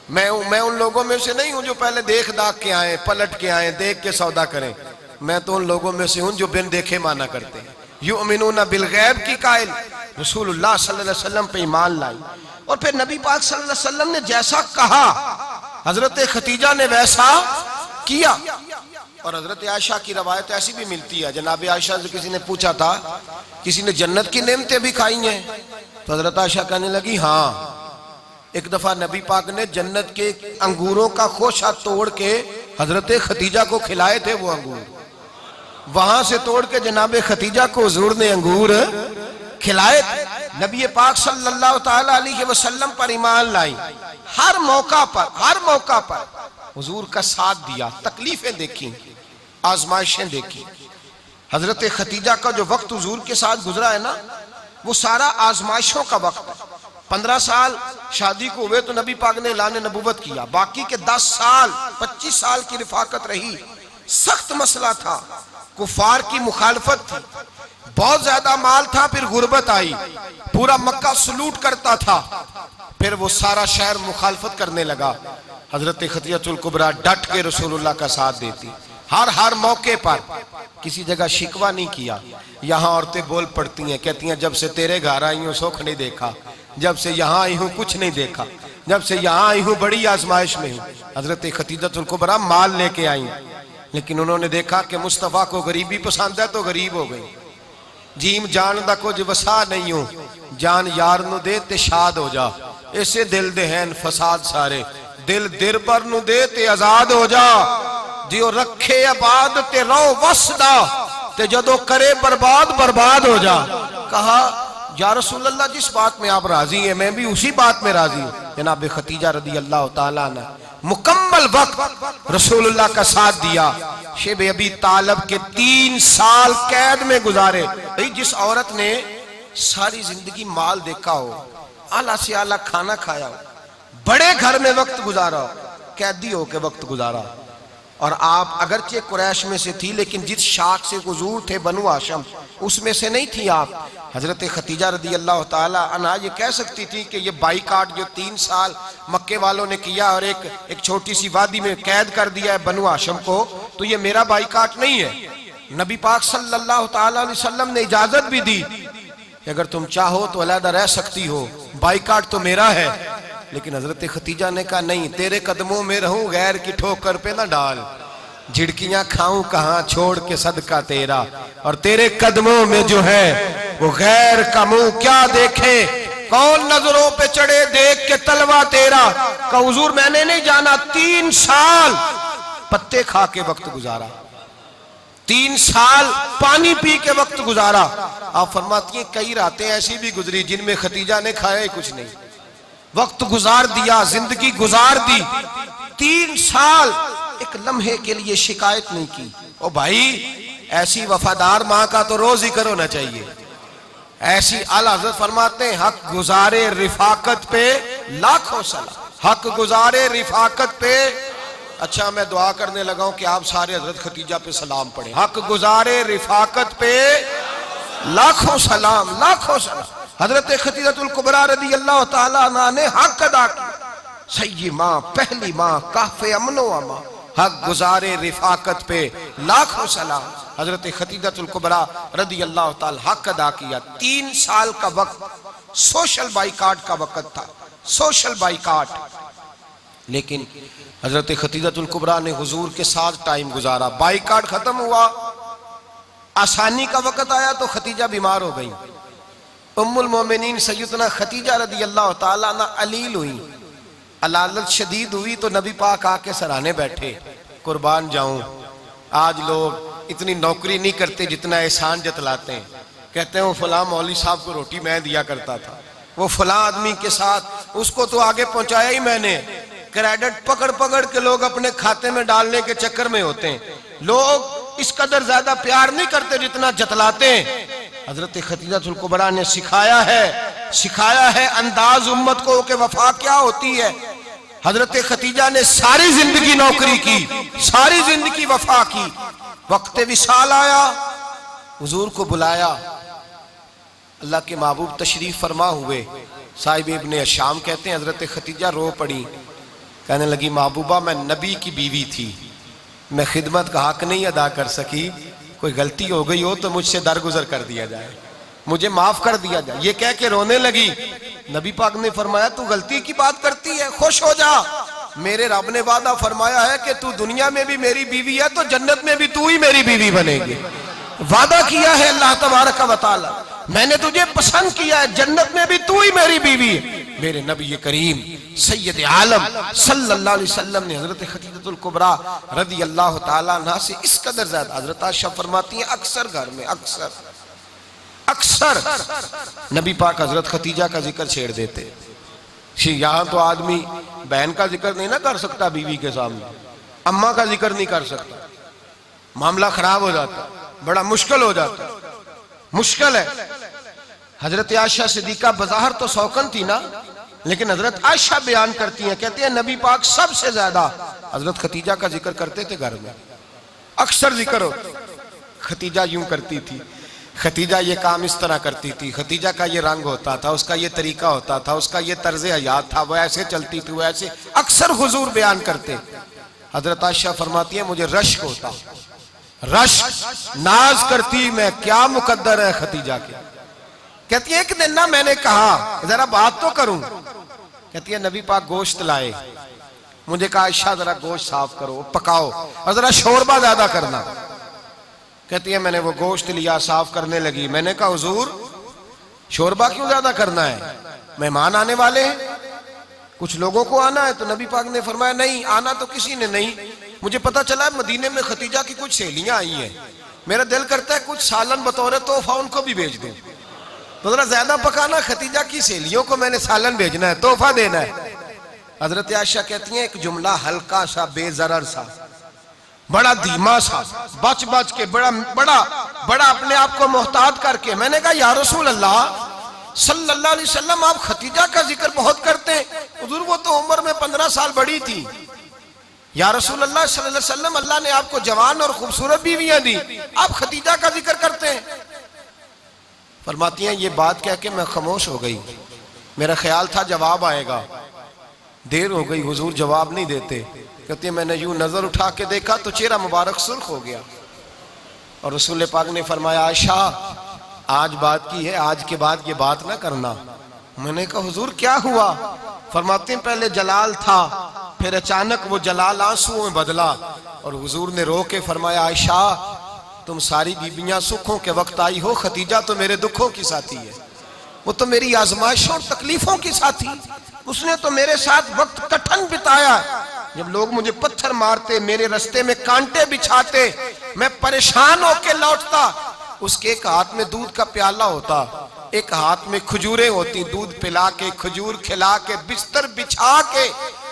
मैं उन लोगों में से नहीं हूं जो पहले देख दाख के आए, पलट के आए, देख के सौदा करें, मैं तो उन लोगों में से हूं जो बिन देखे माना करते हैं। युमिनूना बिल गैब की कायल रसूलुल्लाह सल्लल्लाहु अलैहि वसल्लम पे ईमान लाई। और फिर नबी पाक सल्लल्लाहु अलैहि वसल्लम ने जैसा कहा हजरत खतीजा ने वैसा किया। और हजरत आयशा की रवायत ऐसी भी मिलती है, जनाब आयशा से किसी ने पूछा था किसी ने जन्नत की नेमतें भी खाई हैं, तो हजरत आयशा कहने लगी हाँ, एक दफा नबी पाक ने जन्नत के अंगूरों का खोशा तोड़ के हजरत खतीजा को खिलाए थे, वो अंगूर वहां से तोड़ के जनाब खतीजा को हुजूर ने अंगूर खिलाए थे। नबी पाक सल्लल्लाहु ताला अलैहि वसल्लम पर ईमान लाई, हर मौका पर हुजूर का साथ दिया, तकलीफें देखी, आजमाइशें देखी। हजरत खतीजा का जो वक्त हुजूर के साथ गुजरा है ना, वो सारा आजमाइशों का वक्त है। 15 साल शादी को हुए तो नबी पाक ने ऐलान नबूवत किया, बाकी के 10 साल 25 साल की रिफाकत रही, सख्त मसला था, कुफार की मुखालफत थी, बहुत ज्यादा माल था, फिर गुर्बत आई, पूरा मक्का सलूट करता था, फिर वो सारा शहर मुखालफत करने लगा। हजरत खतीजातुल कुबरा डट के रसूलुल्लाह का साथ देती, हर मौके पर किसी जगह शिकवा नहीं किया। यहाँ औरतें बोल पड़ती हैं, कहती हैं जब से तेरे घर आई हूँ सुख नहीं देखा, जब से यहाँ आई हूँ कुछ नहीं देखा। जब से यहाँ आई हूँ बड़ी आजमाइश में हूँ। हजरत खतीजतुल कुबरा माल लेके आई, लेकिन उन्होंने देखा कि मुस्तफ़ा को गरीबी पसंद है तो गरीब हो गई। जीम जान दा कुछ वसा नहीं हो, जान यार नु दे ते शाद हो जा। ऐसे दिल दे हैं फसाद सारे, दिल दिल पर नु दे ते आजाद हो जा। जो रखे आबाद ते रहो वसदा, ते जदों करे बर्बाद बर्बाद हो जा। कहा या रसूल अल्लाह, जिस बात में आप राजी हैं मैं भी उसी बात में राजी हूँ। जनाब खतीजा रदी अल्लाह ताला ने मुकम्मल वक्त रसूलुल्लाह का साथ दिया। शेब अबी तालब के 3 साल कैद में गुजारे। भाई जिस औरत ने सारी जिंदगी माल देखा हो, आला से आला खाना खाया हो, बड़े घर में वक्त गुजारा हो, कैदी हो के वक्त गुजारा। और आप अगरचे कुरैश में से थी, लेकिन जिस शाख से हुजूर थे बनु हाशम, उसमें से नहीं थी आप। हजरत खतीजा रदी अल्लाह ताला अन्हा ये कह सकती थी कि ये बाईकाट जो 3 साल मक्के वालों ने किया और एक छोटी सी वादी में कैद कर दिया है बनु हाशम को, तो ये मेरा बाईकाट नहीं है। नबी पाक सल्लल्लाहु ताला अलैहि वसल्लम ने इजाजत भी दी कि अगर तुम चाहो तो अलहदा रह सकती हो, बाईकाट तो मेरा है। लेकिन हजरत खतीजा ने कहा नहीं, तेरे कदमों में रहूं, गैर की ठोकर पे ना डाल। झिड़कियां खाऊं कहां छोड़ के सदका तेरा, और तेरे कदमों में जो है वो गैर का मुंह क्या देखे, कौन नजरों पे चढ़े देख के तलवा तेरा। का हुजूर मैंने नहीं जाना, 3 साल पत्ते खा के वक्त गुजारा, 3 साल पानी पी के वक्त गुजारा। आप फरमाती हैं कई रातें ऐसी भी गुजरी जिनमें खतीजा ने खाया ही कुछ नहीं, वक्त गुजार दिया, जिंदगी गुजार दी। 3 साल एक लम्हे के लिए शिकायत नहीं की। ओ भाई, ऐसी वफादार माँ का तो रोज जिक्र होना चाहिए। ऐसी आला हज़रत फरमाते हैं हक गुजारे रिफाकत पे लाखों सलाम, हक गुजारे रिफाकत पे। अच्छा, मैं दुआ करने लगा हूं कि आप सारे हजरत खतीजा पे सलाम पढ़ें। हक गुजारे रिफाकत पे लाखों सलाम, लाखों सलाम। हजरत खतीजतुल कुबरा रदी अल्लाह ताला अन्हा ने हक अदा किया। सही माँ, पहली माँ, काफे अमनो अमा, हक गुजारे रिफाकत पे लाखों सलाम। हजरत खतीजतुल कुबरा रदी अल्लाह ताला हक अदा किया। 3 साल का वक्त सोशल बाइकाट का वक्त था, सोशल बाइकाट। लेकिन हजरत खतीजतुल कुबरा ने हुजूर के साथ टाइम गुजारा। बाइकाट खत्म हुआ, आसानी का वक्त आया तो खतीजा बीमार हो गई। उम्मुल मोमिनीन सैयदना खतीजा रदी अल्लाह ताला अन्हा अलील हुई, अलालत शदीद हुई, तो नबी पाक आके सराहने बैठे। कुर्बान जाऊं, आज लोग इतनी नौकरी नहीं करते जितना एहसान जतलाते हैं। कहते हैं वो फलां मौलवी साहब को रोटी मैं दिया करता था, वो फलां आदमी के साथ उसको तो आगे पहुंचाया ही मैंने। क्रेडिट पकड़ पकड़ के लोग अपने खाते में डालने के चक्कर में होते हैं। लोग इस कदर ज्यादा प्यार नहीं करते जितना जतलाते हैं। हजरत खतीजतुल कुबरा ने सिखाया है अंदाज उम्मत को कि वफा क्या होती है। हजरत खतीजा ने सारी जिंदगी नौकरी की, सारी जिंदगी वफा की। वक्त विसाल आया, हुजूर को बुलाया, अल्लाह के महबूब तशरीफ फरमा हुए। साहिब इब्ने शाम कहते हैं हजरत खतीजा रो पड़ी, कहने लगी महबूबा मैं नबी की बीवी थी, मैं खिदमत का हक नहीं अदा कर सकी, कोई गलती हो गई हो तो मुझसे दरगुजर कर दिया जाए, मुझे माफ कर दिया जाए। ये कह के रोने लगी। नबी पाक ने फरमाया तू गलती की बात करती है, खुश हो जा, मेरे रब ने वादा फरमाया है कि तू दुनिया में भी मेरी बीवी है तो जन्नत में भी तू ही मेरी बीवी बनेगी। वादा किया है अल्लाह तबारक व तआला, मैंने तुझे पसंद किया है, जन्नत में भी तू ही मेरी बीवी है। मेरे नबी करीम सैयद आलम सल्लल्लाहु अलैहि वसल्लम ने हजरत खतीजतुल कुबरा रदी अल्लाह ताला अन्हा से इस कदर ज्यादा, हजरत आयशा फरमाती हैं अक्सर घर में अक्सर नबी पाक हजरत खतीजा का जिक्र छेड़ देते। यहाँ तो आदमी बहन का जिक्र नहीं ना कर सकता, बीवी के सामने अम्मा का जिक्र नहीं कर सकता, मामला खराब हो जाता, बड़ा मुश्किल हो जाता, मुश्किल है। हजरत आयशा सिद्दीका बज़ाहिर तो सौकन थी ना, लेकिन हजरत आयशा बयान करती हैं, कहती है नबी पाक सबसे ज्यादा हजरत खतीजा का जिक्र करते थे घर में, अक्सर जिक्र हो। खतीजा यूं करती थी, खतीजा ये काम इस तरह करती थी, खतीजा का ये रंग होता था, उसका ये तरीका होता था, उसका ये तर्ज हयात था, वो ऐसे चलती थी, वो ऐसे, अक्सर हुजूर बयान करते। हजरत आयशा फरमाती है मुझे रश्क होता, रश्क, नाज करती मैं, क्या मुकद्दर है खतीजा के। कहती है एक दिन ना मैंने कहा जरा बात तो करूं, कहती है नबी पाक गोश्त लाए, मुझे कहा आयशा जरा गोश्त साफ करो, पकाओ और जरा शोरबा ज्यादा करना। कहती है मैंने वो गोश्त लिया, साफ करने लगी। मैंने कहा हुजूर शोरबा क्यों ज्यादा करना है, मेहमान आने वाले हैं, कुछ लोगों को आना है। तो नबी पाक ने फरमाया नहीं, आना तो किसी ने नहीं, मुझे पता चला है मदीने में खतीजा की कुछ सहेलियां आई हैं, मेरा दिल करता है कुछ सालन बतौर तोहफा उनको भी भेज दूं, तो जरा ज्यादा पकाना, खतीजा की सहेलियों को मैंने सालन भेजना है, तोहफा देना है। हजरत आयशा कहती हैं एक जुमला हल्का सा, बेजरर सा, बड़ा धीमा सा, बच बच के, बड़ा बड़ा बड़ा अपने आप को मोहतात करके। मैंने कहा या रसूल अल्लाह सल्लल्लाहु अलैहि वसल्लम, आप खतीजा का जिक्र बहुत करते हैं, हुजूर वो तो उम्र में 15 साल बड़ी थी। या रसूल अल्लाह सल्लल्लाहु अलैहि वसल्लम, अल्लाह ने आपको जवान और खूबसूरत बीवियां दी, आप खतीजा का जिक्र करते हैं। फरमाती हैं ये बात कह के मैं खामोश हो गई, मेरा ख्याल था जवाब आएगा, देर हो गई, हुजूर जवाब नहीं देते। कहती है मैंने यूं नजर उठा के देखा तो चेहरा मुबारक सुर्ख हो गया और रसूल पाक ने फरमाया आयशा आज बात की है, आज के बाद ये बात ना करना। मैंने कहा हुजूर क्या हुआ? फरमाते हैं पहले जलाल था, फिर अचानक वो जलाल आंसुओं में बदला और हुजूर ने रो के फरमाया आयशा तुम सारी बीबियां सुखों के वक्त आई हो, खतीजा तो मेरे दुखों की साथी है, वो तो मेरी आजमाइशों और तकलीफों की साथी, उसने तो मेरे साथ वक्त कठिन बिताया। जब लोग मुझे पत्थर मारते, मेरे रास्ते में कांटे बिछाते, मैं परेशान होके लौटता, उसके एक हाथ में दूध का प्याला होता, एक हाथ में खजूरें होती, दूध पिला के, खजूर खिला के, बिस्तर बिछा के,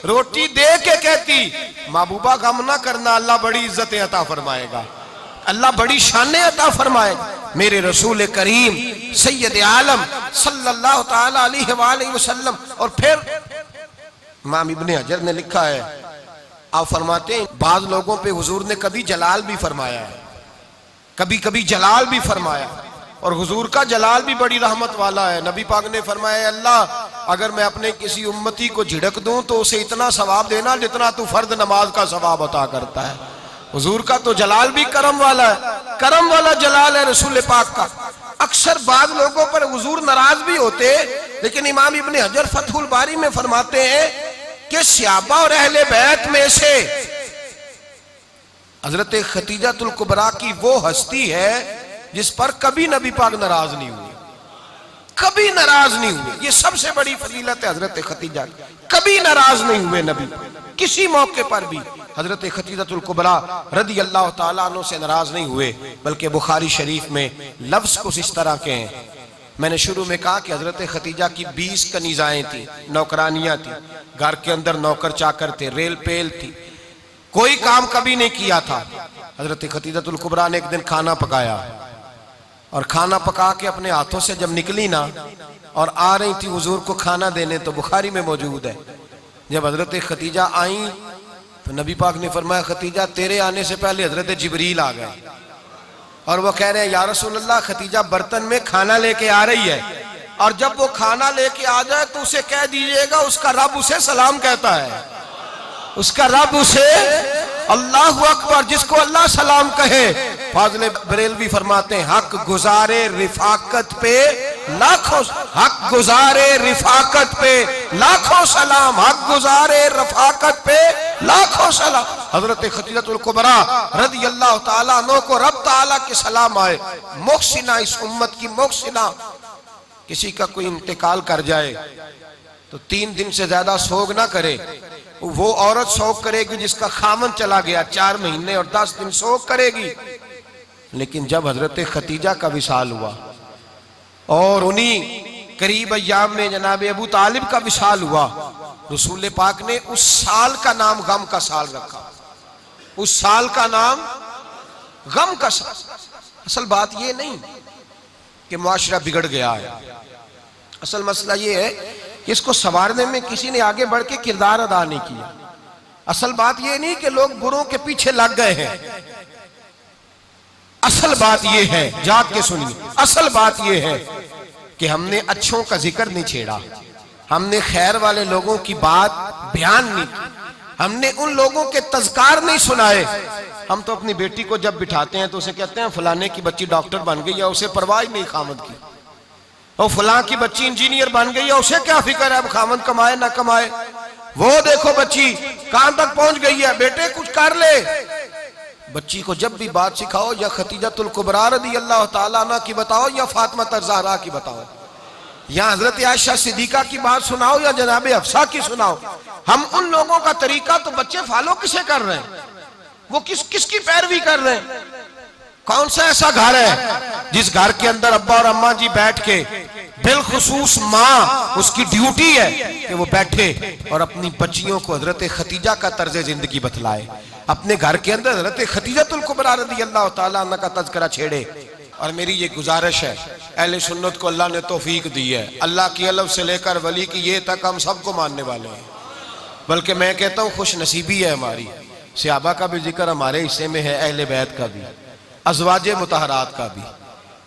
रोटी दे के कहती महबूबा गम ना करना, अल्लाह बड़ी इज्जतें अता फरमाएगा, अल्लाह बड़ी शानें अता फरमाएगा। मेरे रसूल करीम सैयद आलम सल्लल्लाहु ताला अलैहि वसल्लम। और फिर इमाम इब्ने हजर ने लिखा है, आप फरमाते हैं बाज लोगों पे हुजूर ने कभी जलाल भी फरमाया है, कभी कभी जलाल भी फरमाया, और हुजूर का जलाल भी बड़ी रहमत वाला है। नबी पाक ने फरमाया अल्लाह अगर मैं अपने किसी उम्मती को झिड़क दूं तो उसे इतना सवाब देना जितना तू फर्द नमाज का सवाब अता करता है। हुजूर का तो जलाल भी करम वाला है, करम वाला जलाल है रसूल पाक का। अक्सर बाद लोगों पर हुजूर नाराज भी होते, लेकिन इमाम इब्ने हजर फतहुल बारी में फरमाते हैं कि सहाबा और अहले बैत में से हजरत खतीजातुल कुबरा की वो हस्ती है जिस पर कभी नबी पाक नाराज नहीं हुए, कभी नाराज नहीं हुए। ये सबसे बड़ी फजीलत है हजरत खतीजा, कभी नाराज नहीं हुए नबी, किसी मौके पर भी हजरत खतीजातुल कुबरा रदी अल्लाह ताला अन्हु से नाराज नहीं हुए। बल्कि बुखारी शरीफ में लफ्ज कुछ इस तरह के हैं, मैंने शुरू में कहा कि हजरत खतीजा की 20 कनीजाएं थी, नौकरानियां थी, घर के अंदर नौकर चाकर थे, रेल पेल थी, कोई काम कभी नहीं किया था। हजरत खतीजातुल कुबरा ने एक दिन खाना पकाया और खाना पका के अपने हाथों से जब निकली ना और आ रही थी हुजूर को खाना देने, तो बुखारी में मौजूद है जब हजरत खतीजा आई तो नबी पाक ने फरमाया खतीजा तेरे आने से पहले हजरत जिब्रील आ गए और वो कह रहे हैं या रसूल अल्लाह खतीजा बर्तन में खाना लेके आ रही है, और जब वो खाना लेके आ जाए तो उसे कह दीजिएगा उसका रब उसे सलाम कहता है, उसका रब उसे अल्लाहु अकबर, जिसको अल्लाह सलाम कहे। फाज़िल बरेलवी फरमाते हैं हक गुजारे रिफाकत पे लाखों, हक गुजारे रिफाकत पे लाखों सलाम, हक गुजारे रफाकत पे लाखों सलाम। हजरत खतीजातुल कुबरा रदी अल्लाह ताला अन्हु को रब ताला के सलाम आए। मोहसिना, इस उम्मत की मोहसिना। किसी का कोई इंतकाल कर जाए तो 3 दिन से ज्यादा सोग ना करे, वो औरत सोग करेगी जिसका खामन चला गया, 4 महीने और 10 दिन सोग करेगी। लेकिन जब हजरत खतीजा का विसाल हुआ और उन्हीं करीब अय्याम में जनाब अबू तालिब का विसाल हुआ, रसूल पाक ने उस साल का नाम गम का साल रखा, उस साल का नाम गम का साल। असल बात यह नहीं कि मुआशरा बिगड़ गया है, असल मसला यह है कि इसको संवारने में किसी ने आगे बढ़ के किरदार अदा नहीं किया। असल बात यह नहीं कि लोग बुरों के पीछे लग गए हैं, असल बात यह है, जाग के सुनिए, असल बात यह है कि हमने अच्छों का जिक्र नहीं छेड़ा, हमने खैर वाले लोगों की बात बयान नहीं की, हमने उन लोगों के तज़कार नहीं सुनाए। हम तो अपनी बेटी को जब बिठाते हैं तो उसे कहते हैं फलाने की बच्ची डॉक्टर बन गई, या उसे परवाह ही नहीं खामद की। और फलां की बच्ची इंजीनियर बन गई है, उसे क्या फिक्र है अब खामद कमाए ना कमाए। वो देखो बच्ची कहां तक पहुंच गई है, बेटे कुछ कर ले। बच्ची को जब भी बात सिखाओ या खतीजतुल कुबरा रज़ी अल्लाह ताला अन्हा की बताओ या फातिमा ज़हरा की बताओ, या हजरत आयशा सिद्दीका की बात सुनाओ या जनाब हफ्सा की सुनाओ। हम उन लोगों का तरीका तो बच्चे फॉलो किसे कर रहे हैं, वो किसकी पैरवी कर रहे हैं। कौन सा ऐसा घर है जिस घर के अंदर अब्बा और अम्मा जी बैठ के, बिलखुसूस माँ उसकी ड्यूटी है कि वो बैठे और अपनी बच्चियों को हजरत खतीजा का तर्ज जिंदगी बतलाए, अपने घर के अंदर हजरत खतीजतुल कुबरा रज़ी अल्लाह ताला अन्हा का तज़किरा छेड़े। और मेरी ये गुजारिश है, अहले सुन्नत को अल्लाह ने तौफीक दी है, अल्लाह की अलफ से लेकर वली की ये तक हम सबको मानने वाले हैं। बल्कि मैं कहता हूँ खुश नसीबी है हमारी, सहाबा का भी जिक्र हमारे हिस्से में है, अहले बैत का भी, अज़वाजे मुतहरात का भी,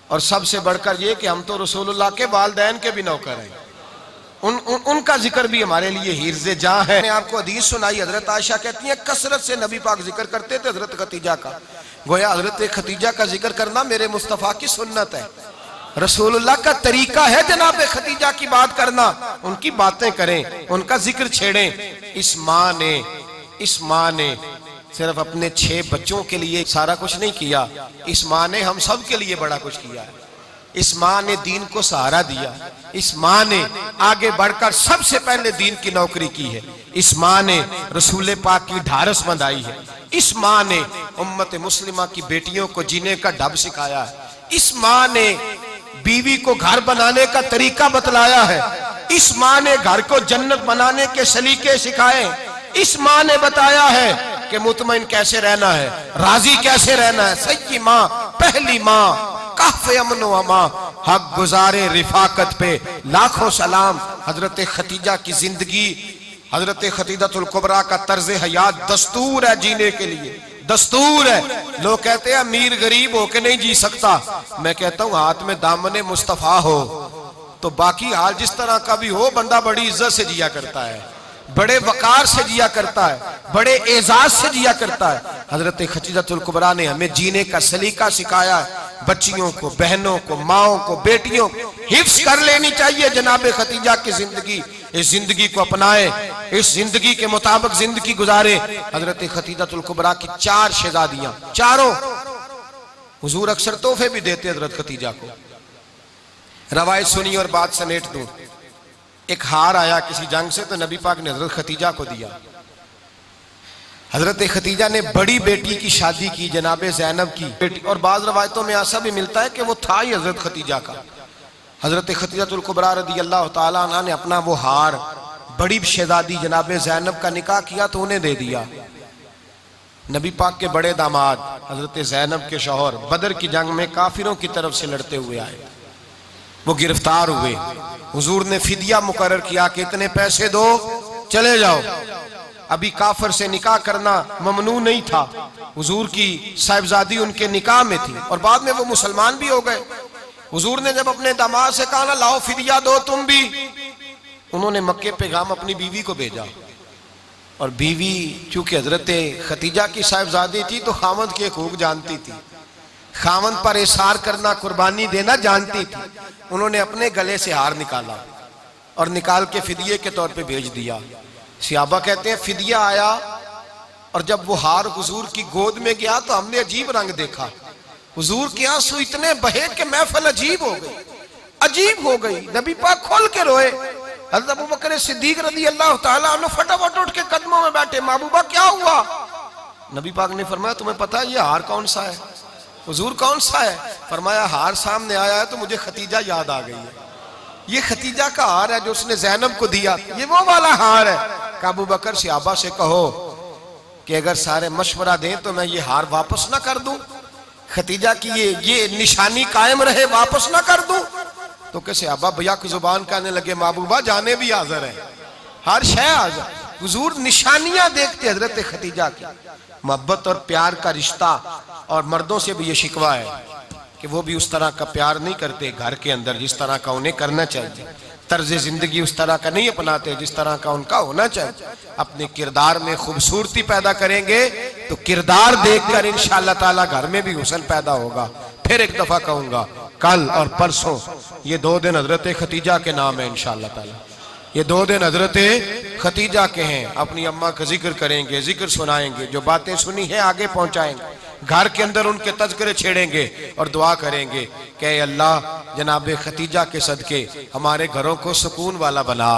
और सबसे बढ़कर ये कि हम तो रसूलुल्लाह के वालिदैन के भी नौकर हैं, उनका जिक्र भी हमारे लिए हिर्ज़े जां है। मैंने आपको हदीस सुनाई, हजरत आयशा कहती हैं कसरत से नबी पाक जिक्र करते थे हजरत खतीजा का। गोया हजरत खतीजा का जिक्र करना मेरे मुस्तफ़ा की सुन्नत है, रसूलुल्लाह का तरीका है जनाब खतीजा की बात करना, उनकी बातें करें, उनका जिक्र छेड़ें। इस माँ ने सिर्फ अपने 6 बच्चों के लिए सारा कुछ नहीं किया, इस माँ ने हम सब के लिए बड़ा कुछ किया है। इस माँ ने दीन को सहारा दिया, इस माँ ने आगे बढ़कर सबसे पहले दीन की नौकरी की है, इस माँ ने रसूल पाक की ढारस बंधाई है, इस माँ ने उम्मत मुस्लिमा की बेटियों को जीने का ढब सिखाया है, इस माँ ने बीवी को घर बनाने का तरीका बतलाया है, इस माँ ने घर को जन्नत बनाने के सलीके सिखाए, इस माँ ने बताया है कि मुतमईन कैसे रहना है, राजी कैसे रहना है। सच्ची माँ, पहली माँ, काफ़े अमन व अमा, हक गुजारे रिफाकत पे लाखों सलाम। हजरत खतीजा की जिंदगी, हजरत खतीजतुल कुबरा का तर्ज हयात दस्तूर है जीने के लिए, दस्तूर है। लोग कहते हैं अमीर गरीब होके नहीं जी सकता, मैं कहता हूँ हाथ में दामने मुस्तफा हो तो बाकी हाल जिस तरह का भी हो, बंदा बड़ी इज्जत से जिया करता है, बड़े वकार से जिया करता है, बड़े एजाज से जिया करता है। हजरत खतीजतुल कुबरा ने हमें जीने का सलीका सिखाया है। बच्चियों को, बहनों को, माओ को, बेटियों को हिफ्स कर लेनी चाहिए जनाब खतीजा की जिंदगी। इस जिंदगी को अपनाए, इस जिंदगी के मुताबिक जिंदगी गुजारे। हजरत खतीजतुल कुबरा की 4 शहजादियां, चारों हुजूर अक्सर तोहफे भी देते हजरत खतीजा को। रवायत सुनी और बात समेट दूं। एक हार आया किसी जंग से, तो नबी पाक ने हजरत खतीजा को दिया। हजरत खतीजा ने बड़ी बेटी की शादी की, जनाब ज़ैनब की बेटी, और बाज़ रवायतों में ऐसा भी मिलता है कि वो था ही हजरत खतीजा का। हजरत खतीजतुल कुबरा रज़ी अल्लाह ताला अन्हा ने अपना वो हार बड़ी शहजादी जनाब ज़ैनब का निकाह किया तो उन्हें दे दिया। नबी पाक के बड़े दामाद हजरत ज़ैनब के शौहर बदर की जंग में काफिरों की तरफ से लड़ते हुए आए, वो गिरफ्तार हुए। हुजूर ने फिदिया मुकर्रर किया कि इतने पैसे दो, चले जाओ। अभी काफिर से निकाह करना ममनू नहीं था, हुजूर की साहिबजादी उनके निकाह में थी और बाद में वो मुसलमान भी हो गए। हुजूर ने जब अपने दामाद से कहा ना लाओ फिदिया दो तुम भी, उन्होंने मक्के पैगाम अपनी बीवी को भेजा, और बीवी चूंकि हजरत खतीजा की साहिबजादी थी तो खामद के हकूक जानती थी, खामद पर इसार करना, कुर्बानी देना जानती थी। उन्होंने अपने गले से हार निकाला और निकाल के फिदिये के तौर पे भेज दिया। सहाबा कहते हैं फिदिया आया और जब वो हार हुजूर की गोद में गया तो हमने अजीब रंग देखा। हुजूर के आंसू इतने बहे कि महफिल अजीब हो गई, अजीब हो गई। नबी पाक खोल के रोए। हज़रत अबू बकर सिद्दीक रज़ी अल्लाह ताला अन्हु फटाफट उठ के कदमों में बैठे, महबूबा क्या हुआ? नबी पाक ने फरमाया तुम्हें पता है ये हार कौन सा है? हुजूर कौन सा है? फरमाया हार सामने आया है तो मुझे खतीजा याद आ गई है, ये खतीजा का हार है जो उसने ज़ैनब को दिया, ये वो वाला हार है। अबू बकर सहाबा से कहो कि अगर सारे मशवरा दें तो मैं ये हार वापस ना कर दूं, खतीजा की ये निशानी कायम रहे, वापस ना कर दूं। तो कैसे सहाबा भैया की जुबान कहने लगे महबूबा जाने भी हाजिर है, हर शय हाजिर। हुजूर निशानियां देखते हजरत खतीजा की, मोहब्बत और प्यार का रिश्ता। और मर्दों से भी ये शिकवा है कि वो भी उस तरह का प्यार नहीं करते घर के अंदर जिस तरह का उन्हें करना चाहिए, तर्ज जिंदगी उस तरह का नहीं अपनाते जिस तरह का उनका होना चाहिए। अपने किरदार में खूबसूरती पैदा करेंगे तो किरदार देखकर इंशाअल्लाह ताला घर में भी हुस्न पैदा होगा। फिर एक दफा कहूंगा, कल और परसों ये 2 दिन हजरत खतीजा के नाम है इंशाअल्लाह ताला। ये 2 दिन हजरत खतीजा के हैं। अपनी अम्मा का जिक्र करेंगे, जिक्र सुनाएंगे, जो बातें सुनी है आगे पहुंचाएंगे, घर के अंदर उनके तज़किरे छेड़ेंगे और दुआ करेंगे कि अल्लाह जनाब खतीजा के सदके हमारे घरों को सुकून वाला बना,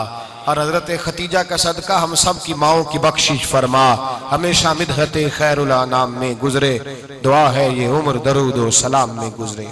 और हजरत खतीजा का सदका हम सब की माओं की बख्शिश फरमा, हमेशा मिदहत खैरुल अनाम में गुजरे। दुआ है ये उम्र दरूद व सलाम में गुजरे।